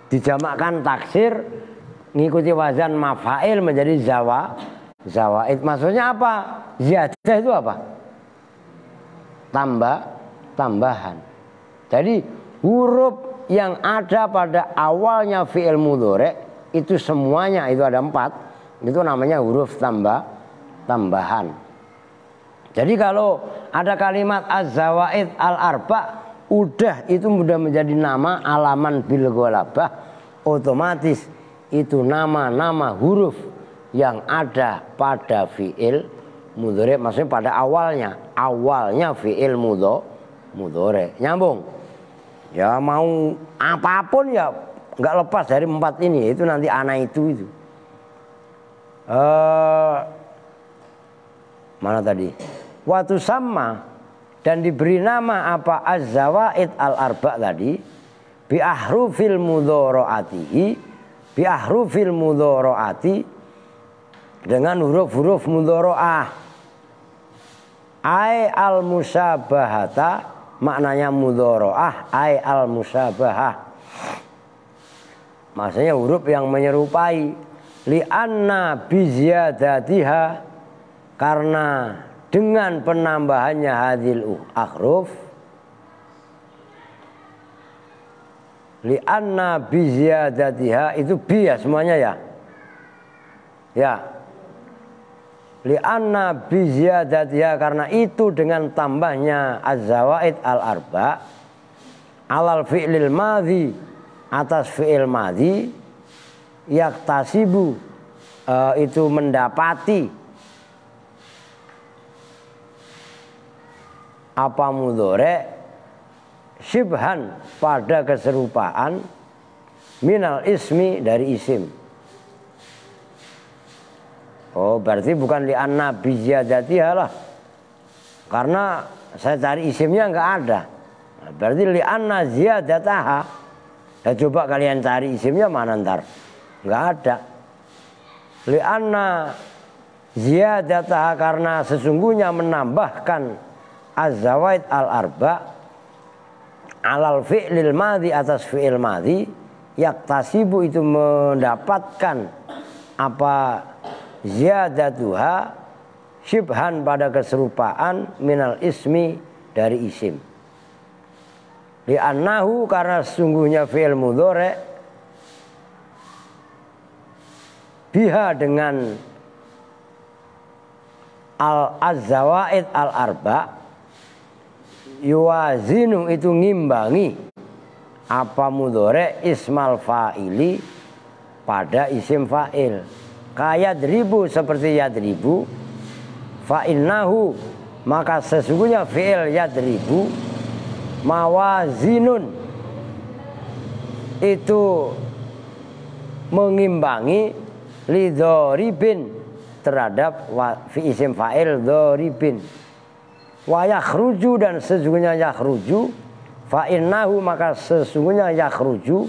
dijamakkan taksir, ngikuti wazan maf'ail menjadi zawaid. Maksudnya apa? Ziyadah itu apa? Tambahan. Jadi huruf yang ada pada awalnya fi'il mudhari itu semuanya itu ada 4. Itu namanya huruf tambahan. Jadi kalau ada kalimat az-zawaid al-arba, udah itu sudah menjadi nama alaman bil ghalabah, otomatis itu nama-nama huruf yang ada pada fi'il mudhari, maksudnya pada awalnya fi'il mudhari. Nyambung? Ya mau apapun ya nggak lepas dari 4 ini, itu nanti anak itu. Mana tadi? Watu sama dan diberi nama apa az-zawaid al-arba tadi bi ahrufil mudharaati dengan huruf-huruf mudhara'ah. Ai al-musyabahata maknanya mudhara'ah ai al-musyabahah. Maksudnya huruf yang menyerupai, li'anna biziyadatiha karena dengan penambahannya hadil ahruf, li'anna biziyadatiha itu bi ya semuanya ya li'anna biziyadatiha karena itu dengan tambahnya az-zawaid al-arba alal fi'lil madhi atas fi'il madhi yaktasibu itu mendapati apa mudhari syibhan pada keserupaan minal ismi dari isim. Oh, berarti bukan li'anna biziyadatiha lah. Karena saya cari isimnya enggak ada. Nah, berarti li'anna ziyadataha. Ya coba kalian cari isimnya mana ntar? Enggak ada. Li'anna ziyadataha karena sesungguhnya menambahkan az-zawaid al-arba alal fi'lil madhi atas fi'il madhi yaktasibu itu mendapatkan apa ziyadatuha syibhan pada keserupaan minal ismi dari isim. Li'annahu karena sesungguhnya fi'il mudhari biha dengan al-zawaid al-arba yuwazinu itu ngimbangi apa mudhari ismal fa'ili pada isim fa'il. Kayadribu seperti yadribu, fa'innahu maka sesungguhnya fi'il yadribu mawazinun itu mengimbangi lidoribin terhadap fi isim fa'il doribin. Wa yakhruju dan sesungguhnya yakhruju, fa'innahu maka sesungguhnya yakhruju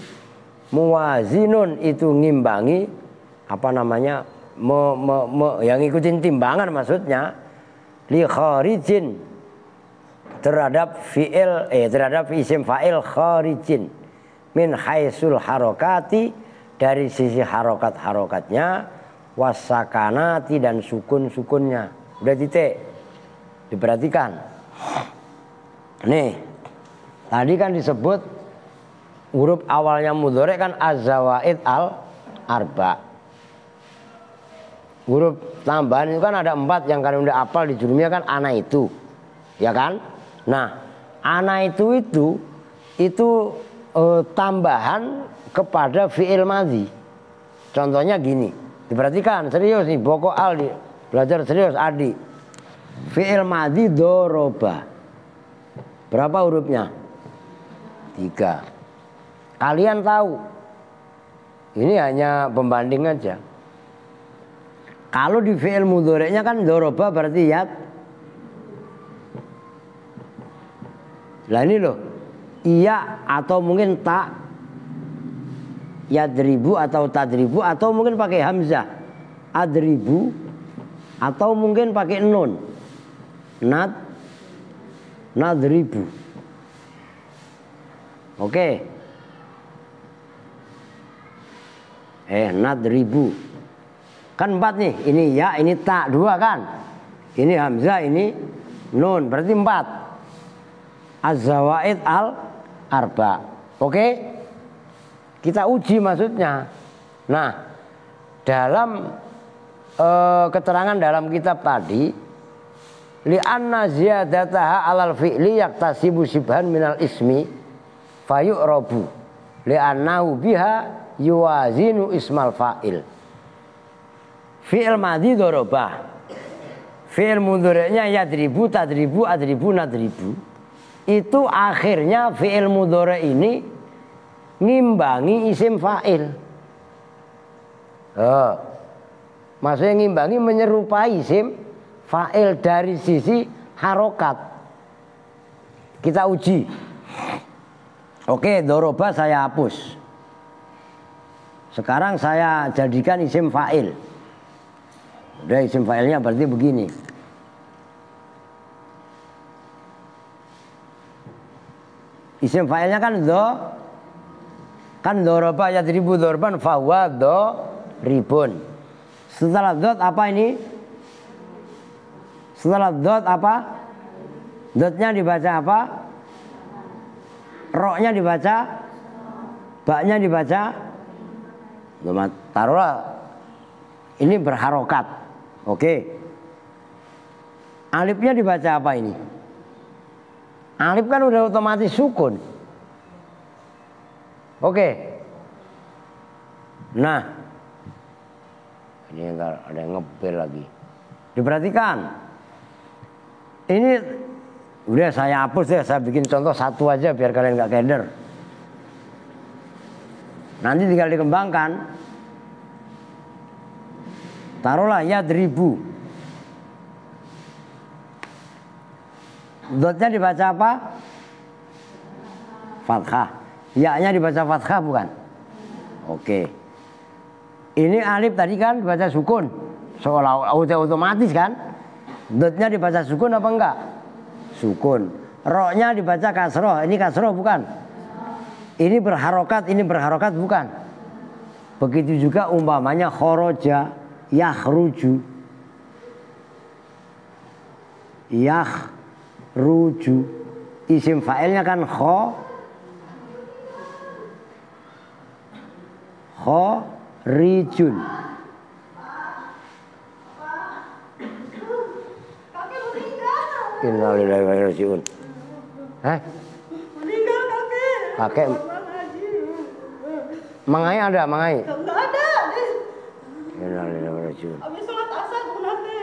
muwazinun itu ngimbangi apa namanya yang ngikutin timbangan maksudnya li kharijin terhadap fi'il terhadap isim fa'il kharijin min haisul harokati dari sisi harokat-harokatnya wasakanati dan sukun-sukunnya. Udah titik diperhatikan nih, tadi kan disebut huruf awalnya mudhari kan az-zawaid al-arba. Huruf tambahan itu kan ada 4 yang kalian udah hafal di jurumnya kan ana itu. Ya kan? Nah, ana itu tambahan kepada fi'il madhi. Contohnya gini, diperhatikan serius nih, pokok al belajar serius adik. Fi'il madhi doroba. Berapa hurufnya? 3. Kalian tahu, ini hanya pembanding aja. Kalau di fi'il mudhari'nya kan doroba berarti yad. Lah ini loh, iya atau mungkin tak, yadribu atau tadribu atau mungkin pakai hamzah, adribu atau mungkin pakai nun, nadribu. Oke. Nadribu. Kan 4 nih, ini ya, ini tak 2 kan. Ini hamzah, ini nun, berarti 4. Az-zawaid al-arba. Oke? Kita uji maksudnya. Nah, dalam keterangan dalam kitab tadi, li'anna ziyadataha alal fi'li yaktasibu syibhan minal ismi fayu'rabu li'annahu biha yuwazinu ismal fa'il. Fi'il madhi doroba, fi'il mudhari'nya yadribu, tadribu, adribu, nadribu. Itu akhirnya fi'il mudhari' ini ngimbangi isim fa'il. Maksudnya ngimbangi menyerupai isim fa'il dari sisi harokat. Kita uji. Oke, doroba saya hapus. Sekarang saya jadikan isim fa'il. Udah isim fa'ilnya berarti begini. Isim fa'ilnya kan doroba yadribu dorban fahuwa doribun. Setelah dot apa ini? Setelah dot apa? Dotnya dibaca apa? Roknya dibaca? Baknya dibaca? Taruhlah ini berharokat. Oke. Alifnya dibaca apa ini? Alif kan udah otomatis sukun. Oke. Nah, ini ada yang ngebel lagi. Diperhatikan. Ini Udah saya hapus deh, saya bikin contoh satu aja biar kalian nggak keder. Nanti tinggal dikembangkan. Taruhlah yadribu. Dotnya dibaca apa? Fathah. Ya-nya dibaca fathah bukan? Oke. Ini alif tadi kan dibaca sukun. Seolah otomatis kan? Dotnya dibaca sukun apa enggak? Sukun. Ro-nya dibaca kasroh. Ini kasroh bukan? Ini berharokat bukan? Begitu juga umpamanya khoroja, yakhruju. Yakhruju. Isim fa'ilnya kan khorijun. Innalillahi wa inna ilaihi raji'un. Meninggal kakek. Mangai ada, mangai? Enggak ada deh. Innalillahi wa inna ilaihi raji'un. Habis sholat asar nanti.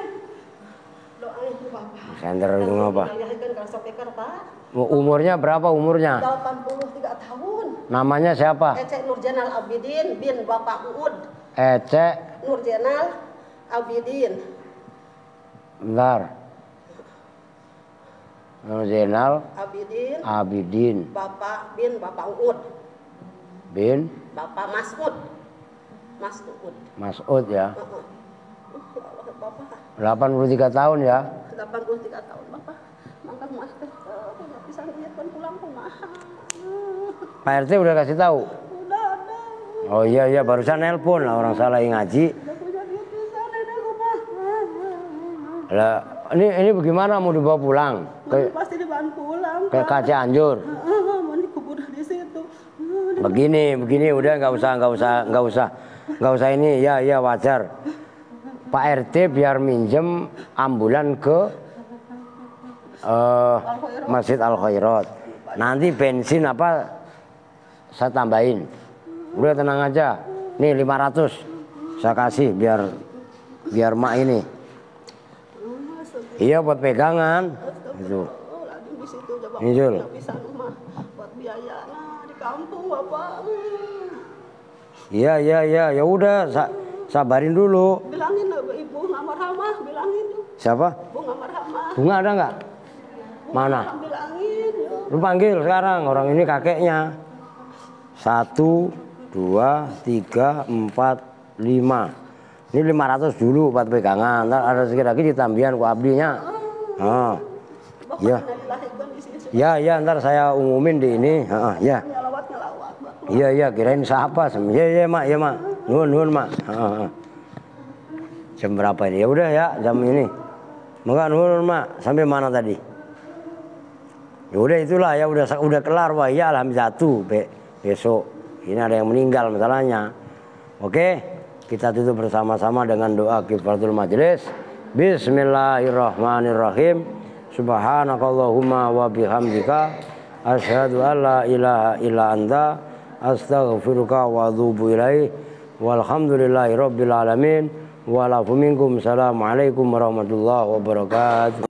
Doain itu Bapak. Senter itu ngapa? Melahirkan kalau sopeker Pak. Umurnya berapa umurnya? 83 tahun. Namanya siapa? Ece Nurjanal Abidin bin Bapak Uud. Ece Nurjanal Abidin. Bentar. Nurjanal Abidin. Bapak bin Bapak Uud. Bin Bapak Mas'ud. Mas'ud ya. Bapak 83 tahun ya. 83 tahun Bapak. Mangkat Mas teh enggak bisa niatkan pulang kumaha. Pak RT udah kasih tahu. Udah ada. Oh iya barusan nelpon lah orang salah yang ngaji. Udah punya duit pisan ini kumaha. Lah ini bagaimana mau dibawa pulang? Pasti dibawa pulang. Ke Cianjur. Mau dikubur di situ. Begini udah nggak usah ini ya wajar. Pak RT biar minjem ambulan ke Masjid Al Khairat. Nanti bensin apa saya tambahin. Udah tenang aja. Nih 500 saya kasih biar mak ini. Iya buat pegangan. Itu. Ini Jul. Buat biaya di kampung Bapak. Iya ya udah sabarin dulu. Bilangin Ibu Ngamarhamah, bilangin. Siapa? Bu Ngamarhamah. Bunga ada nggak? Mana? Bilangin. Lu panggil sekarang orang ini kakeknya. 1, 2, 3, 4, 5. Ini 500 dulu buat pegangan. Ntar ada sedikit lagi ditambahan ku abdinya. Oh. Ya ntar saya umumin di ini. Ya. Iya kirain siapa? Iya mak. Nuhun mak. Jam berapa ini? Ya udah ya jam ini. Maka nuhun mak. Sampai mana tadi? Ya udah itulah ya udah kelar wah ya alhamdulillah besok. Ini ada yang meninggal masalahnya. Oke, kita tutup bersama-sama dengan doa kifaratul majelis. Bismillahirrahmanirrahim. Subhanakallahumma wa bihamdika asyhadu an la ilaha illa anta astaghfiruka wa atubu ilaik. Walhamdulillahi rabbil alamin. Wa lakum minkum. Assalamualaikum warahmatullahi wabarakatuh.